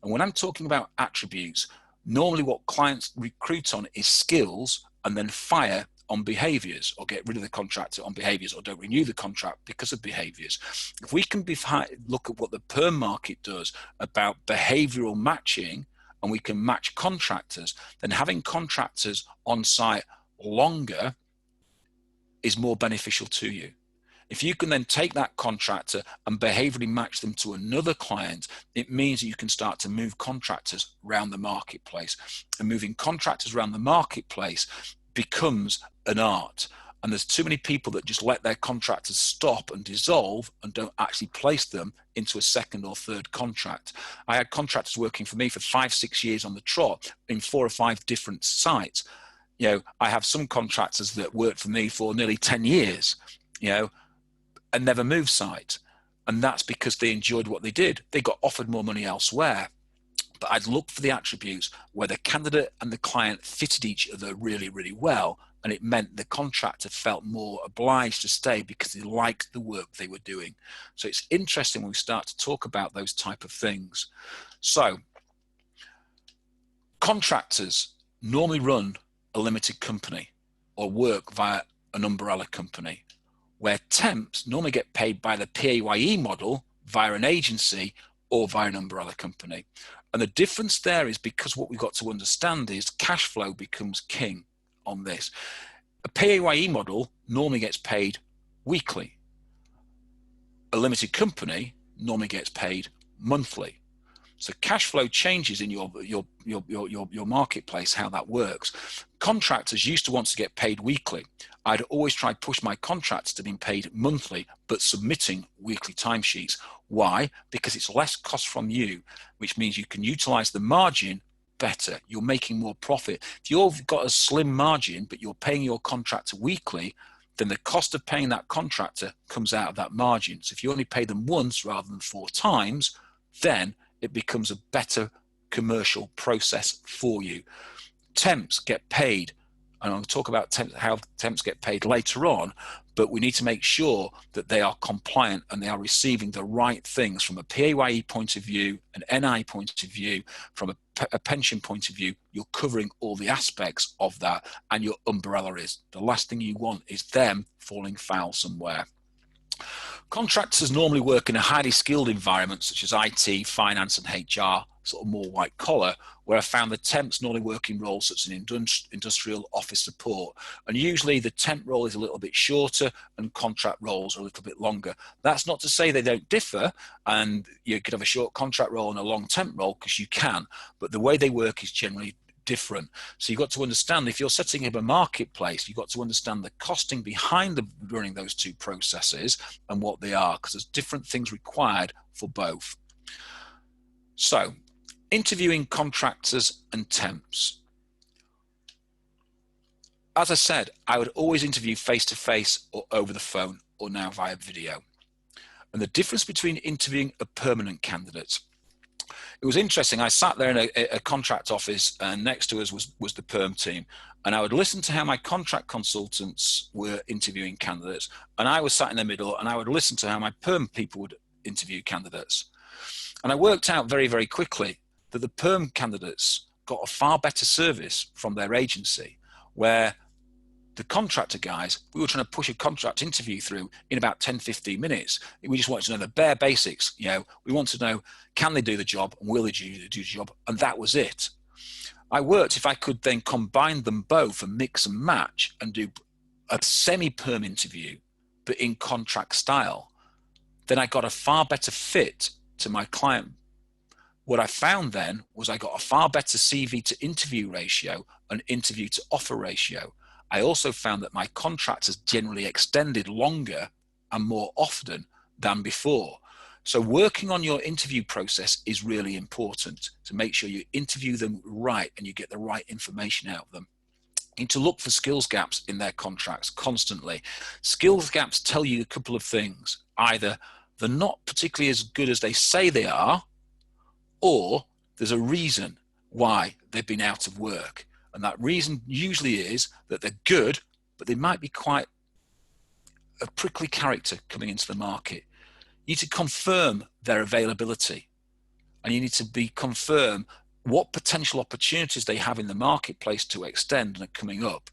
And when I'm talking about attributes, normally what clients recruit on is skills and then fire on behaviors, or get rid of the contractor on behaviors, or don't renew the contract because of behaviors. If we can look at what the perm market does about behavioral matching, and we can match contractors, then having contractors on site longer is more beneficial to you. If you can then take that contractor and behaviorally match them to another client, it means that you can start to move contractors around the marketplace. And moving contractors around the marketplace becomes an art. And there's too many people that just let their contractors stop and dissolve and don't actually place them into a second or third contract. I had contractors working for me for 5-6 years on the trot in 4 or 5 different sites. You know, I have some contractors that worked for me for nearly 10 years, you know, and never moved site. And that's because they enjoyed what they did. They got offered more money elsewhere. But I'd look for the attributes where the candidate and the client fitted each other really, really well. And it meant the contractor felt more obliged to stay because they liked the work they were doing. So it's interesting when we start to talk about those type of things. So contractors normally run a limited company or work via an umbrella company, where temps normally get paid by the PAYE model via an agency or via an umbrella company. And the difference there is because what we've got to understand is cash flow becomes king on this. A PAYE model normally gets paid weekly. A limited company normally gets paid monthly. So cash flow changes in your marketplace, how that works. Contractors used to want to get paid weekly. I'd always try to push my contractors to being paid monthly, but submitting weekly timesheets. Why? Because it's less cost from you, which means you can utilize the margin better. You're making more profit. If you've got a slim margin, but you're paying your contractor weekly, then the cost of paying that contractor comes out of that margin. So if you only pay them once rather than 4 times, then it becomes a better commercial process for you. Temps get paid, and I'll talk about how temps get paid later on, but we need to make sure that they are compliant and they are receiving the right things from a PAYE point of view, an NI point of view, from a pension point of view. You're covering all the aspects of that, and your umbrella is. The last thing you want is them falling foul somewhere. Contractors normally work in a highly skilled environment such as IT, finance and HR, sort of more white collar, where I found the temps normally work in roles such as an industrial office support. And usually the temp role is a little bit shorter and contract roles are a little bit longer. That's not to say they don't differ, and you could have a short contract role and a long temp role, because you can, but the way they work is generally different. So you've got to understand, if you're setting up a marketplace, you've got to understand the costing behind running those two processes and what they are, because there's different things required for both. So interviewing contractors and temps. As I said, I would always interview face-to-face or over the phone, or now via video. And the difference between interviewing a permanent candidate, it was interesting. I sat there in a contract office, and next to us was the perm team. And I would listen to how my contract consultants were interviewing candidates. And I was sat in the middle, and I would listen to how my perm people would interview candidates. And I worked out very, very quickly that the perm candidates got a far better service from their agency, where the contractor guys, we were trying to push a contract interview through in about 10-15 minutes. We just wanted to know the bare basics. You know, we want to know, can they do the job, and will they do the job? And that was it. I worked, if I could then combine them both and mix and match and do a semi-perm interview, but in contract style, then I got a far better fit to my client. What I found then was I got a far better CV to interview ratio and interview to offer ratio. I also found that my contractors generally extended longer and more often than before. So working on your interview process is really important to make sure you interview them right and you get the right information out of them. You need to look for skills gaps in their contracts constantly. Skills gaps tell you a couple of things. Either they're not particularly as good as they say they are, or there's a reason why they've been out of work. And that reason usually is that they're good, but they might be quite a prickly character coming into the market. You need to confirm their availability, and you need to confirm what potential opportunities they have in the marketplace to extend and are coming up.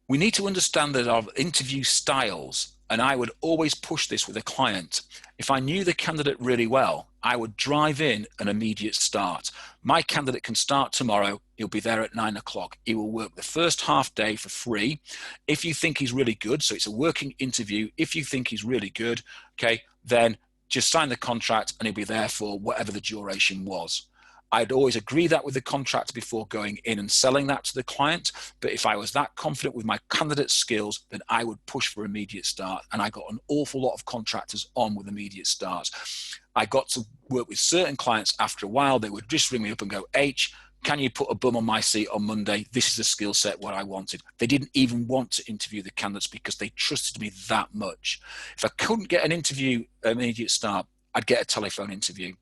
We need to understand that our interview styles, and I would always push this with a client. If I knew the candidate really well, I would drive in an immediate start. My candidate can start tomorrow. He'll be there at 9 o'clock. He will work the first half day for free. If you think he's really good, so it's a working interview. If you think he's really good, okay, then just sign the contract and he'll be there for whatever the duration was. I'd always agree that with the contractor before going in and selling that to the client. But if I was that confident with my candidate's skills, then I would push for immediate start. And I got an awful lot of contractors on with immediate starts. I got to work with certain clients after a while. They would just ring me up and go, H, can you put a bum on my seat on Monday? This is the skill set what I wanted. They didn't even want to interview the candidates because they trusted me that much. If I couldn't get an interview immediate start, I'd get a telephone interview.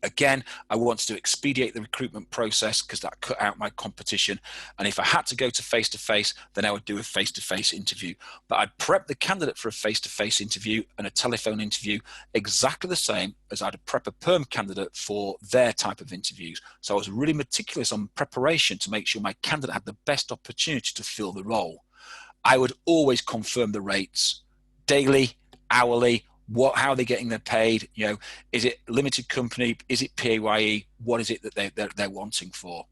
Again, I wanted to expedite the recruitment process because that cut out my competition. And if I had to go to face-to-face, then I would do a face-to-face interview. But I'd prep the candidate for a face-to-face interview and a telephone interview exactly the same as I'd prep a perm candidate for their type of interviews. So I was really meticulous on preparation to make sure my candidate had the best opportunity to fill the role. I would always confirm the rates, daily, hourly, how are they getting their paid? You know, is it limited company? Is it PAYE? What is it that they're wanting for?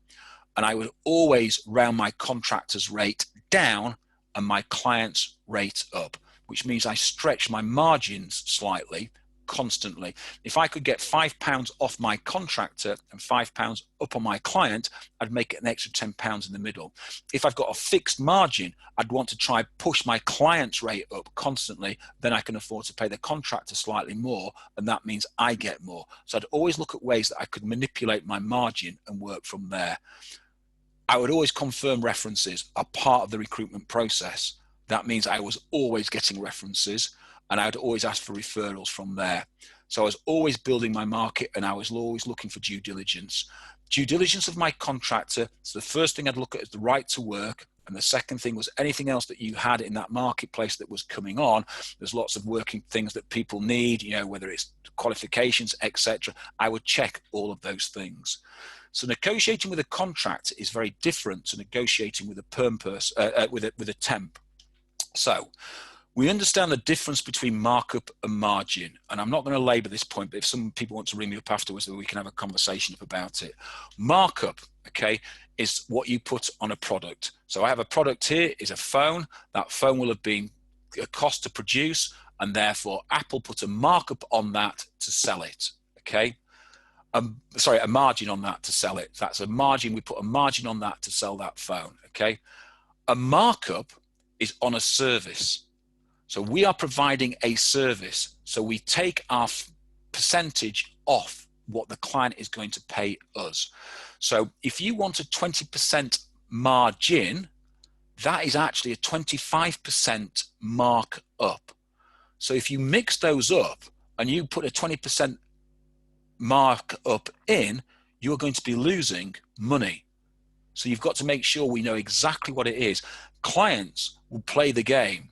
And I would always round my contractor's rate down and my client's rate up, which means I stretch my margins slightly, constantly. If I could get £5 off my contractor and £5 up on my client, I'd make it an extra £10 in the middle. If I've got a fixed margin, I'd want to try push my client's rate up constantly. Then I can afford to pay the contractor slightly more, and that means I get more. So I'd always look at ways that I could manipulate my margin and work from there. I would always confirm references are part of the recruitment process. That means I was always getting references, and I'd always ask for referrals from there. So I was always building my market, and I was always looking for due diligence. Due diligence of my contractor. So the first thing I'd look at is the right to work. And the second thing was anything else that you had in that marketplace that was coming on. There's lots of working things that people need, you know, whether it's qualifications, etc. I would check all of those things. So negotiating with a contract is very different to negotiating with a perm person, with a temp. So we understand the difference between markup and margin. And I'm not going to labor this point, but if some people want to ring me up afterwards, then we can have a conversation about it. Markup, okay, is what you put on a product. So I have a product here, is a phone. That phone will have been a cost to produce, and therefore Apple put a markup on that to sell it, okay? Sorry, a margin on that to sell it. That's a margin. We put a margin on that to sell that phone, okay? A markup is on a service. So we are providing a service. So we take our percentage off what the client is going to pay us. So if you want a 20% margin, that is actually a 25% markup. So if you mix those up and you put a 20% markup in, you're going to be losing money. So you've got to make sure we know exactly what it is. Clients will play the game.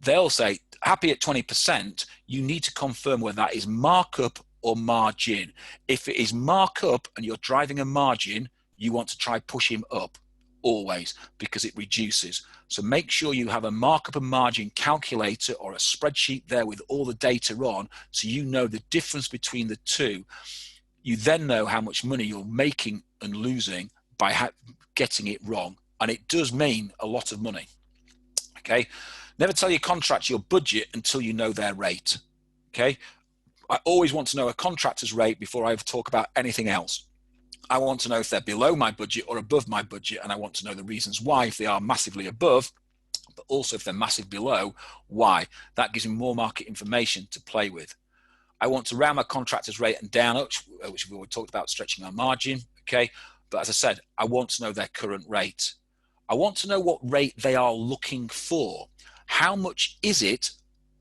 They'll say, happy at 20%, you need to confirm whether that is markup or margin. If it is markup and you're driving a margin, you want to try push him up always because it reduces. So make sure you have a markup and margin calculator or a spreadsheet there with all the data on, so you know the difference between the two. You then know how much money you're making and losing by getting it wrong. And it does mean a lot of money, okay? Never tell your contractor your budget until you know their rate, okay? I always want to know a contractor's rate before I ever talk about anything else. I want to know if they're below my budget or above my budget, and I want to know the reasons why, if they are massively above, but also if they're massive below, why. That gives me more market information to play with. I want to round my contractor's rate and down, which we've already talked about, stretching our margin, okay? But as I said, I want to know their current rate. I want to know what rate they are looking for. How much is it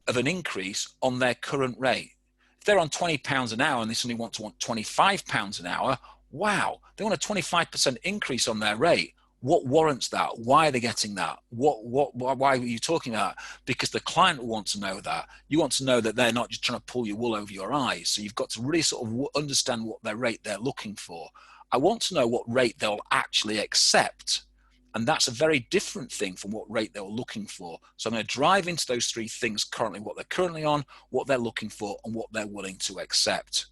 of an increase on their current rate? If they're on £20 an hour and they suddenly want £25 an hour, wow, they want a 25% increase on their rate. What warrants that? Why are they getting that? Why are you talking about that? Because the client will want to know that. You want to know that they're not just trying to pull your wool over your eyes. So you've got to really sort of understand what their rate they're looking for. I want to know what rate they'll actually accept. And that's a very different thing from what rate they were looking for. So I'm going to drive into those three things currently: what they're currently on, what they're looking for, and what they're willing to accept.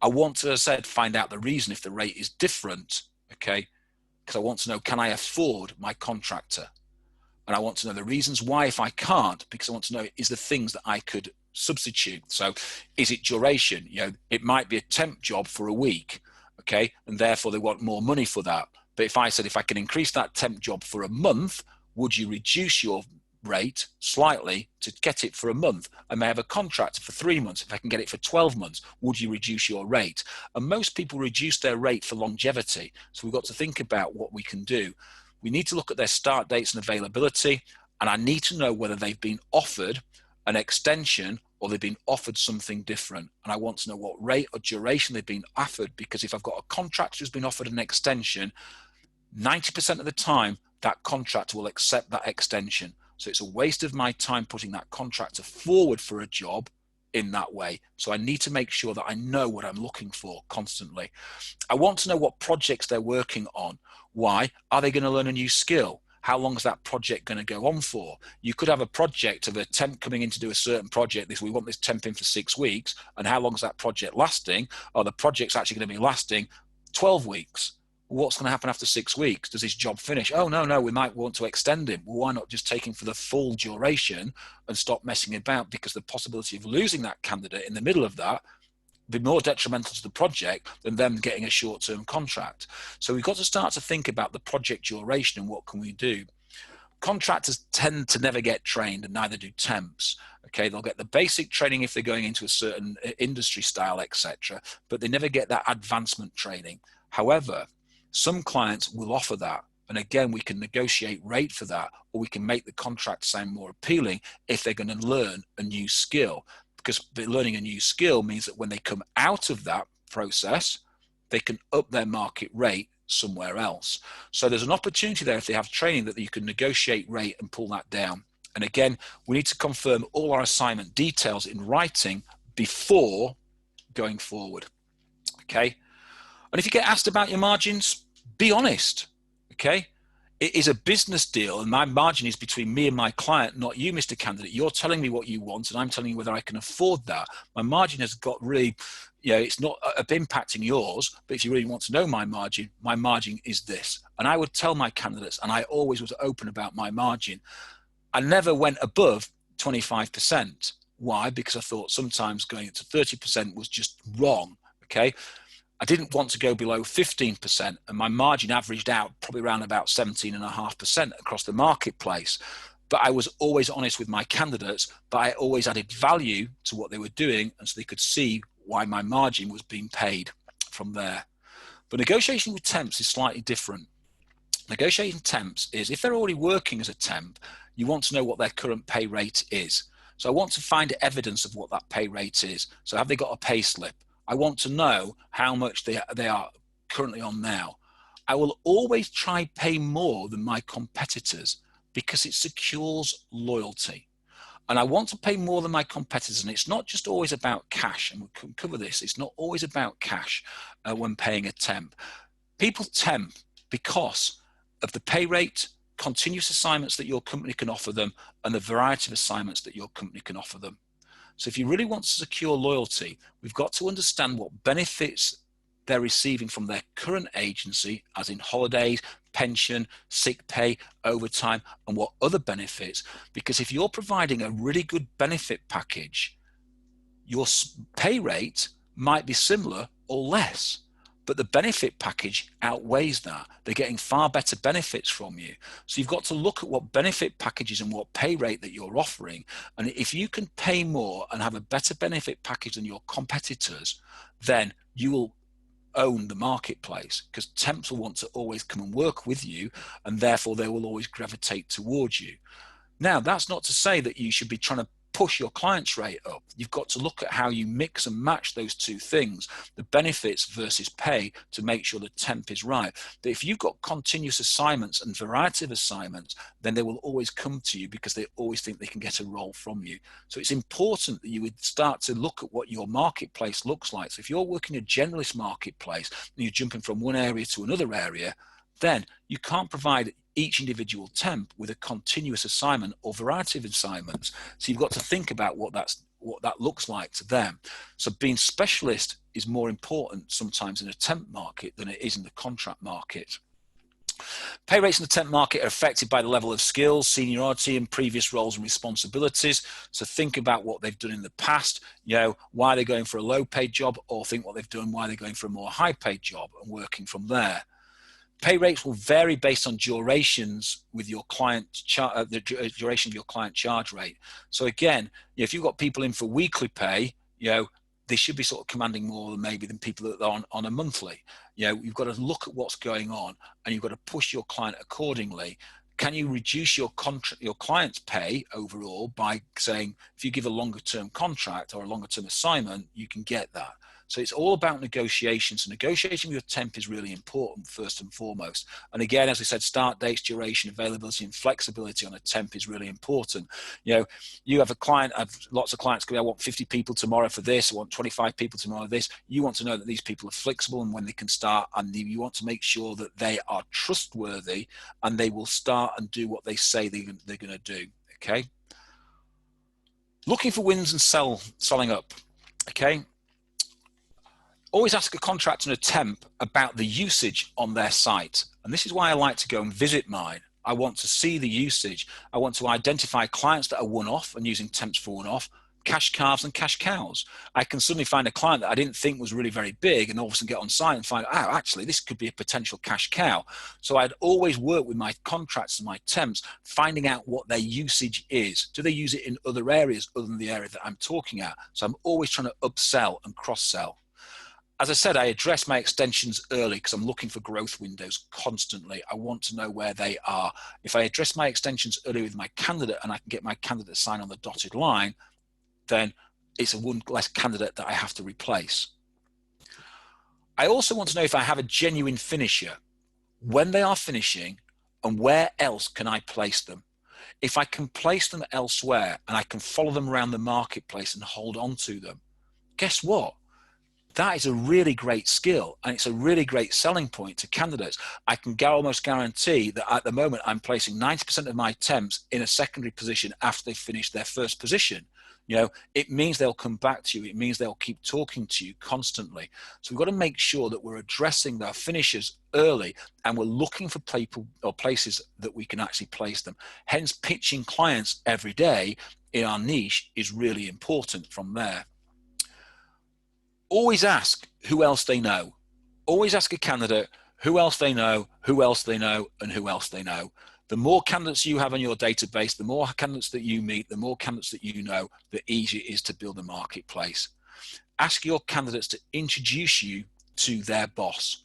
I want to, as I said, find out the reason if the rate is different, okay? Because I want to know, can I afford my contractor? And I want to know the reasons why if I can't, because I want to know, is the things that I could substitute. So is it duration? You know, it might be a temp job for a week, okay? And therefore they want more money for that. But if I said, if I can increase that temp job for a month, would you reduce your rate slightly to get it for a month? I may have a contract for 3 months. If I can get it for 12 months, would you reduce your rate? And most people reduce their rate for longevity. So we've got to think about what we can do. We need to look at their start dates and availability. And I need to know whether they've been offered an extension or they've been offered something different. And I want to know what rate or duration they've been offered, because if I've got a contractor who's been offered an extension, 90% of the time, that contractor will accept that extension. So it's a waste of my time putting that contractor forward for a job in that way. So I need to make sure that I know what I'm looking for constantly. I want to know what projects they're working on. Why? Are they going to learn a new skill? How long is that project going to go on for? You could have a project of a temp coming in to do a certain project. We want this temp in for 6 weeks. And how long is that project lasting? Or the project's actually going to be lasting 12 weeks. What's going to happen after 6 weeks? Does his job finish? Oh, no, we might want to extend him. Well, why not just take him for the full duration and stop messing about? Because the possibility of losing that candidate in the middle of that would be more detrimental to the project than them getting a short-term contract. So we've got to start to think about the project duration and what can we do. Contractors tend to never get trained, and neither do temps. Okay, they'll get the basic training if they're going into a certain industry style, etc., but they never get that advancement training. However, some clients will offer that. And again, we can negotiate rate for that, or we can make the contract sound more appealing if they're going to learn a new skill. Because learning a new skill means that when they come out of that process, they can up their market rate somewhere else. So there's an opportunity there if they have training that you can negotiate rate and pull that down. And again, we need to confirm all our assignment details in writing before going forward. Okay. And if you get asked about your margins, be honest, okay? It is a business deal, and my margin is between me and my client, not you, Mr. Candidate. You're telling me what you want, and I'm telling you whether I can afford that. My margin has got really, it's not impacting yours, but if you really want to know my margin is this. And I would tell my candidates, and I always was open about my margin. I never went above 25%. Why? Because I thought sometimes going to 30% was just wrong, okay? I didn't want to go below 15%, and my margin averaged out probably around about 17.5% across the marketplace. But I was always honest with my candidates, but I always added value to what they were doing, and so they could see why my margin was being paid from there. But negotiation with temps is slightly different. Negotiating temps is, if they're already working as a temp, you want to know what their current pay rate is. So I want to find evidence of what that pay rate is. So have they got a pay slip? I want to know how much they are currently on now. I will always try pay more than my competitors because it secures loyalty. And I want to pay more than my competitors. And it's not just always about cash. And we can cover this. It's not always about cash when paying a temp. People temp because of the pay rate, continuous assignments that your company can offer them, and the variety of assignments that your company can offer them. So if you really want to secure loyalty, we've got to understand what benefits they're receiving from their current agency, as in holidays, pension, sick pay, overtime, and what other benefits. Because if you're providing a really good benefit package, your pay rate might be similar or less, but the benefit package outweighs that. They're getting far better benefits from you. So you've got to look at what benefit packages and what pay rate that you're offering. And if you can pay more and have a better benefit package than your competitors, then you will own the marketplace, because temps will want to always come and work with you, and therefore they will always gravitate towards you. Now, that's not to say that you should be trying to push your client's rate up. You've got to look at how you mix and match those two things, the benefits versus pay, to make sure the temp is right. But if you've got continuous assignments and variety of assignments, then they will always come to you because they always think they can get a role from you. So it's important that you would start to look at what your marketplace looks like. So if you're working a generalist marketplace and you're jumping from one area to another area, then you can't provide each individual temp with a continuous assignment or variety of assignments. So you've got to think about what that looks like to them. So being specialist is more important sometimes in a temp market than it is in the contract market. Pay rates in the temp market are affected by the level of skills, seniority, and previous roles and responsibilities. So think about what they've done in the past, why they're going for a low paid job, or think what they've done, why they're going for a more high paid job, and working from there. Pay rates will vary based on durations with your client, the duration of your client charge rate. So again, if you've got people in for weekly pay, they should be sort of commanding more than maybe than people that are on a monthly. You've got to look at what's going on and you've got to push your client accordingly. Can you reduce your client's pay overall by saying, if you give a longer term contract or a longer term assignment, you can get that. So it's all about negotiations. So negotiating with your temp is really important first and foremost. And again, as I said, start dates, duration, availability, and flexibility on a temp is really important. You have a client, I have lots of clients going, I want 50 people tomorrow for this, I want 25 people tomorrow for this. You want to know that these people are flexible and when they can start, and you want to make sure that they are trustworthy and they will start and do what they say they're going to do. Okay. Looking for wins and selling up. Okay. Always ask a contractor and a temp about the usage on their site. And this is why I like to go and visit mine. I want to see the usage. I want to identify clients that are one-off and using temps for one-off, cash calves and cash cows. I can suddenly find a client that I didn't think was really very big and all of a sudden get on site and find, actually, this could be a potential cash cow. So I'd always work with my contractors and my temps, finding out what their usage is. Do they use it in other areas other than the area that I'm talking at? So I'm always trying to upsell and cross-sell. As I said, I address my extensions early because I'm looking for growth windows constantly. I want to know where they are. If I address my extensions early with my candidate and I can get my candidate to sign on the dotted line, then it's a one less candidate that I have to replace. I also want to know if I have a genuine finisher, when they are finishing, and where else can I place them. If I can place them elsewhere and I can follow them around the marketplace and hold on to them, guess what? That is a really great skill and it's a really great selling point to candidates. I can almost guarantee that at the moment I'm placing 90% of my temps in a secondary position after they finish their first position. It means they'll come back to you. It means they'll keep talking to you constantly. So we've got to make sure that we're addressing their finishers early and we're looking for people or places that we can actually place them. Hence, pitching clients every day in our niche is really important from there. Always ask who else they know. Always ask a candidate who else they know, who else they know, and who else they know. The more candidates you have in your database, the more candidates that you meet, the more candidates that you know, the easier it is to build a marketplace. Ask your candidates to introduce you to their boss.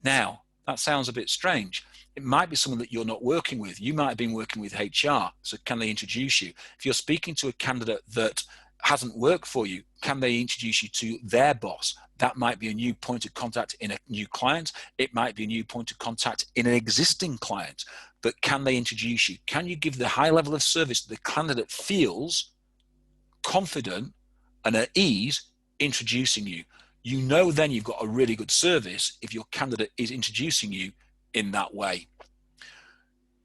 Now, that sounds a bit strange. It might be someone that you're not working with. You might have been working with HR, so can they introduce you? If you're speaking to a candidate that hasn't worked for you, can they introduce you to their boss? That might be a new point of contact in a new client. It might be a new point of contact in an existing client, but can they introduce you? Can you give the high level of service that the candidate feels confident and at ease introducing you? Then you've got a really good service if your candidate is introducing you in that way.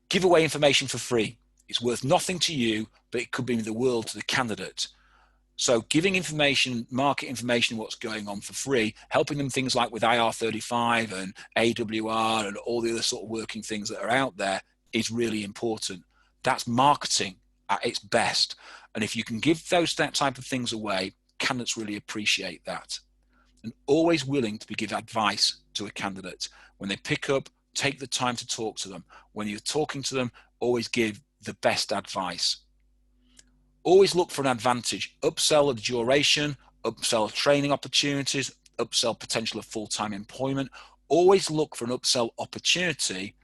Give away information for free. It's worth nothing to you, but it could be the world to the candidate. So giving information, market information, what's going on for free, helping them things like with IR35 and AWR and all the other sort of working things that are out there is really important. That's marketing at its best. And if you can give that type of things away, candidates really appreciate that. And always willing to give advice to a candidate. When they pick up, take the time to talk to them. When you're talking to them, always give the best advice. Always look for an advantage. Upsell the duration, upsell training opportunities, upsell potential of full-time employment. Always look for an upsell opportunity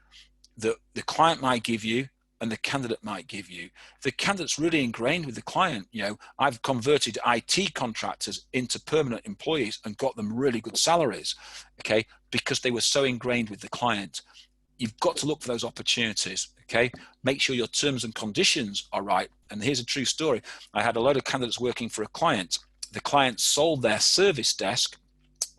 that the client might give you and the candidate might give you. The candidate's really ingrained with the client. You know, I've converted IT contractors into permanent employees and got them really good salaries, okay, because they were so ingrained with the client. You've got to look for those opportunities, okay? Make sure your terms and conditions are right. And here's a true story. I had a load of candidates working for a client. The client sold their service desk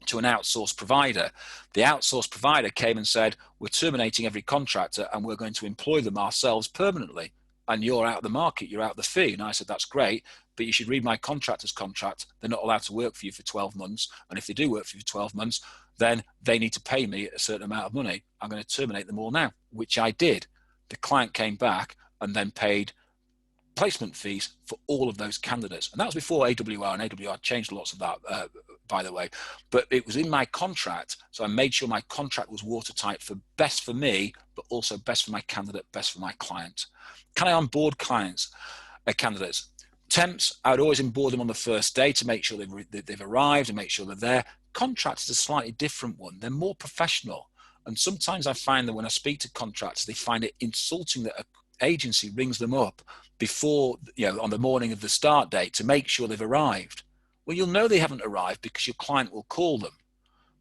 to an outsourced provider. The outsourced provider came and said, we're terminating every contractor and we're going to employ them ourselves permanently. And you're out of the market, you're out of the fee. And I said, that's great, but you should read my contractor's contract. They're not allowed to work for you for 12 months. And if they do work for you for 12 months, then they need to pay me a certain amount of money. I'm going to terminate them all now, which I did. The client came back and then paid placement fees for all of those candidates. And that was before AWR, and AWR changed lots of that, by the way. But it was in my contract, so I made sure my contract was watertight for best for me, but also best for my candidate, best for my client. Can I onboard candidates? Temps, I would always onboard them on the first day to make sure they've arrived and make sure they're there. Contractors is a slightly different one. They're more professional. And sometimes I find that when I speak to contractors, they find it insulting that an agency rings them up before, you know, on the morning of the start date to make sure they've arrived. Well, you'll know they haven't arrived because your client will call them.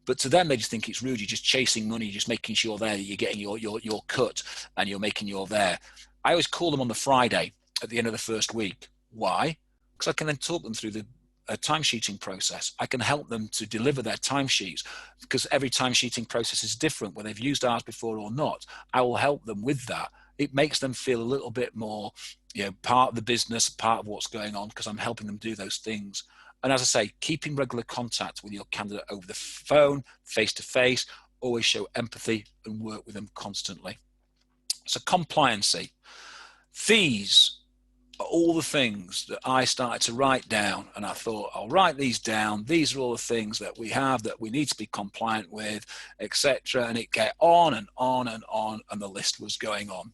But to them, they just think it's rude. You're just chasing money, just making sure there that you're getting your cut and you're making your there. I always call them on the Friday at the end of the first week. Why? Because I can then talk them through the timesheeting process. I can help them to deliver their timesheets because every timesheeting process is different, whether they've used ours before or not. I will help them with that. It makes them feel a little bit more, you know, part of the business, part of what's going on, because I'm helping them do those things. And as I say, keeping regular contact with your candidate over the phone, face-to-face, always show empathy and work with them constantly. So compliancy. These are all the things that I started to write down, and I thought, I'll write these down. These are all the things that we have that we need to be compliant with, etc. And it get on and on and on, and the list was going on.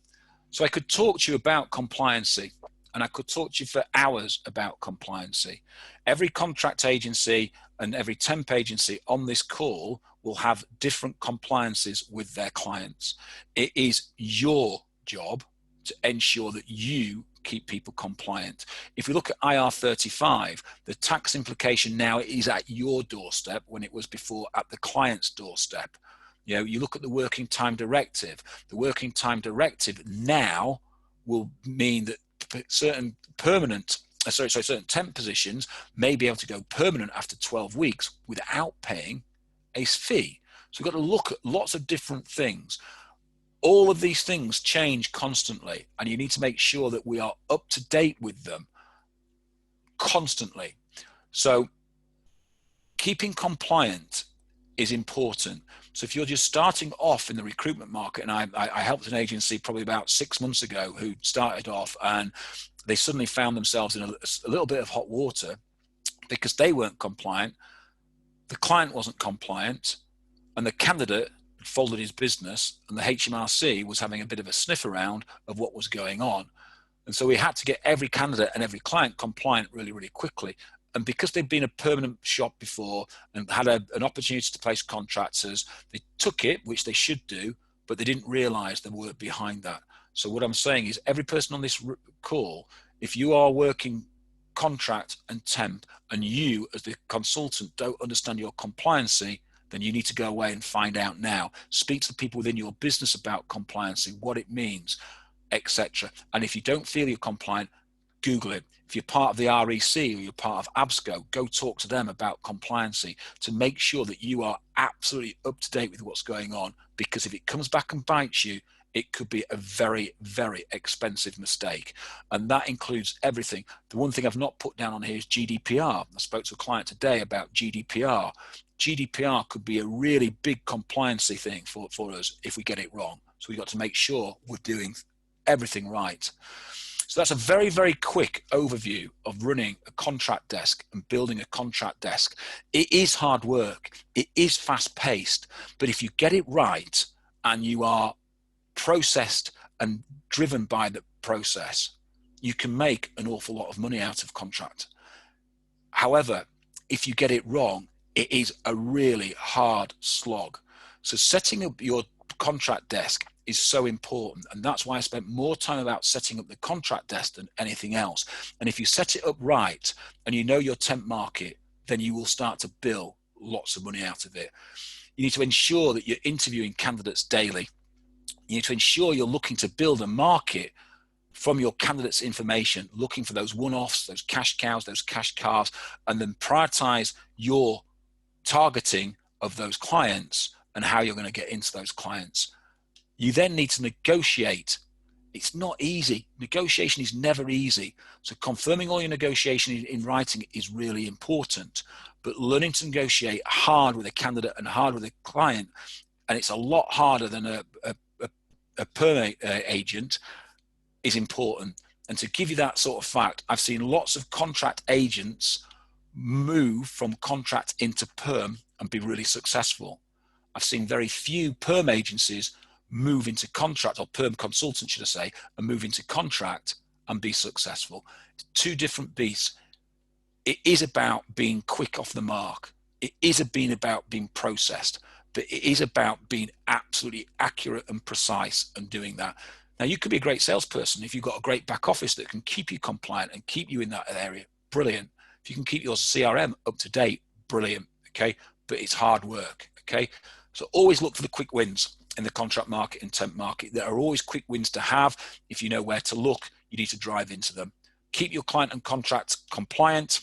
So I could talk to you about compliancy, and I could talk to you for hours about compliancy. Every contract agency and every temp agency on this call will have different compliances with their clients. It is your job to ensure that you keep people compliant. If we look at IR35, the tax implication now is at your doorstep when it was before at the client's doorstep. You know, you look at the working time directive. The working time directive now will mean that certain certain temp positions may be able to go permanent after 12 weeks without paying a fee. So we've got to look at lots of different things. All of these things change constantly, and you need to make sure that we are up to date with them constantly. So keeping compliant is important. So if you're just starting off in the recruitment market, and I helped an agency probably about 6 months ago who started off and they suddenly found themselves in a little bit of hot water because they weren't compliant, the client wasn't compliant, and the candidate folded his business, and the HMRC was having a bit of a sniff around of what was going on. And so we had to get every candidate and every client compliant really, really quickly. And because they'd been a permanent shop before and had an opportunity to place contractors, they took it, which they should do, but they didn't realize the work behind that. So what I'm saying is every person on this call, if you are working contract and temp and you as the consultant don't understand your compliancy, then you need to go away and find out now. Speak to the people within your business about compliancy, what it means, etc. And if you don't feel you're compliant, Google it. If you're part of the REC or you're part of ABSCO, go talk to them about compliancy to make sure that you are absolutely up to date with what's going on, because if it comes back and bites you, it could be a very, very expensive mistake. And that includes everything. The one thing I've not put down on here is GDPR. I spoke to a client today about GDPR. GDPR could be a really big compliancy thing for us if we get it wrong. So we've got to make sure we're doing everything right. So that's a very, very quick overview of running a contract desk and building a contract desk. It is hard work. It is fast paced. But if you get it right and you are processed and driven by the process, you can make an awful lot of money out of contract. However, if you get it wrong, it is a really hard slog. So setting up your contract desk is so important. And that's why I spent more time about setting up the contract desk than anything else. And if you set it up right and you know your temp market, then you will start to bill lots of money out of it. You need to ensure that you're interviewing candidates daily. You need to ensure you're looking to build a market from your candidates' information, looking for those one-offs, those cash cows, those cash calves, and then prioritize your targeting of those clients and how you're going to get into those clients. You then need to negotiate. It's not easy. Negotiation is never easy. So confirming all your negotiation in writing is really important, but learning to negotiate hard with a candidate and hard with a client, and it's a lot harder than a perm agent, is important. And to give you that sort of fact, I've seen lots of contract agents move from contract into perm and be really successful. I've seen very few perm agencies move into contract, or perm consultants, should I say, and move into contract and be successful. It's two different beasts. It is about being quick off the mark. It is about being processed, but it is about being absolutely accurate and precise and doing that. Now, you could be a great salesperson if you've got a great back office that can keep you compliant and keep you in that area. Brilliant. If you can keep your CRM up to date, brilliant. Okay. But it's hard work. Okay. So always look for the quick wins in the contract market and temp market. There are always quick wins to have. If you know where to look, you need to drive into them. Keep your client and contract compliant.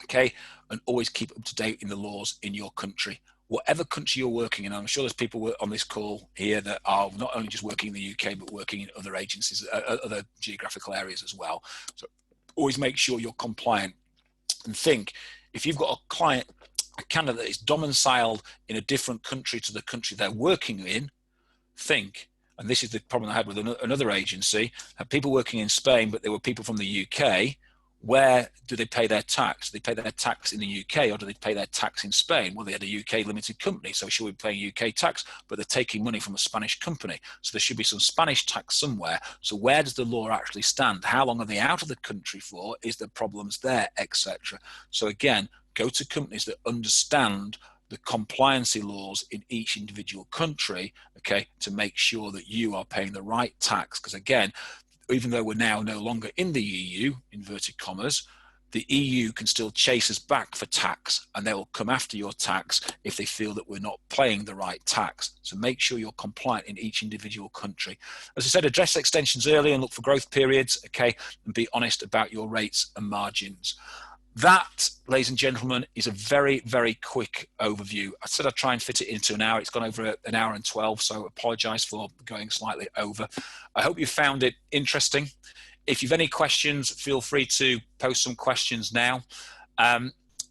Okay. And always keep up to date in the laws in your country. Whatever country you're working in, I'm sure there's people on this call here that are not only just working in the UK, but working in other agencies, other geographical areas as well. So always make sure you're compliant, and think, if you've got a candidate that is domiciled in a different country to the country they're working in, think, and this is the problem I had with another agency, had people working in Spain, but they were people from the UK. Where do they pay their tax? Do they pay their tax in the UK, or do they pay their tax in Spain? Well, they had a UK limited company, so should we be paying UK tax, but they're taking money from a Spanish company. So there should be some Spanish tax somewhere. So where does the law actually stand? How long are they out of the country for? Is there problems there, etc.? So again, go to companies that understand the compliancy laws in each individual country, okay, to make sure that you are paying the right tax. Because again, even though we're now no longer in the EU, inverted commas, the EU can still chase us back for tax, and they will come after your tax if they feel that we're not paying the right tax. So make sure you're compliant in each individual country. As I said, address extensions early and look for growth periods, okay, and be honest about your rates and margins. That, ladies and gentlemen, is a very, very quick overview. I said I'd try and fit it into an hour. It's gone over an hour and 12, so I apologize for going slightly over. I hope you found it interesting. If you've any questions, feel free to post some questions now.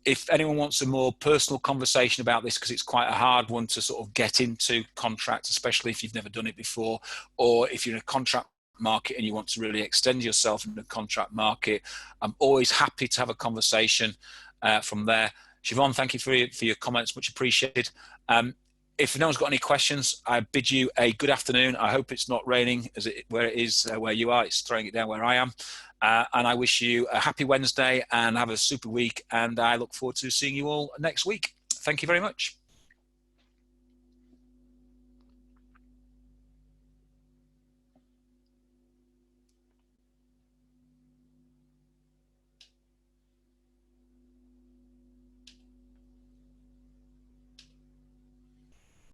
If anyone wants a more personal conversation about this, because it's quite a hard one to sort of get into contracts, especially if you've never done it before, or if you're in a contract market and you want to really extend yourself in the contract market, I'm always happy to have a conversation from there. Siobhan, thank you for your comments, much appreciated. If no one's got any questions, I bid you a good afternoon. I hope it's not raining where it is where you are. It's throwing it down where I am. And I wish you a happy Wednesday and have a super week. And I look forward to seeing you all next week. Thank you very much.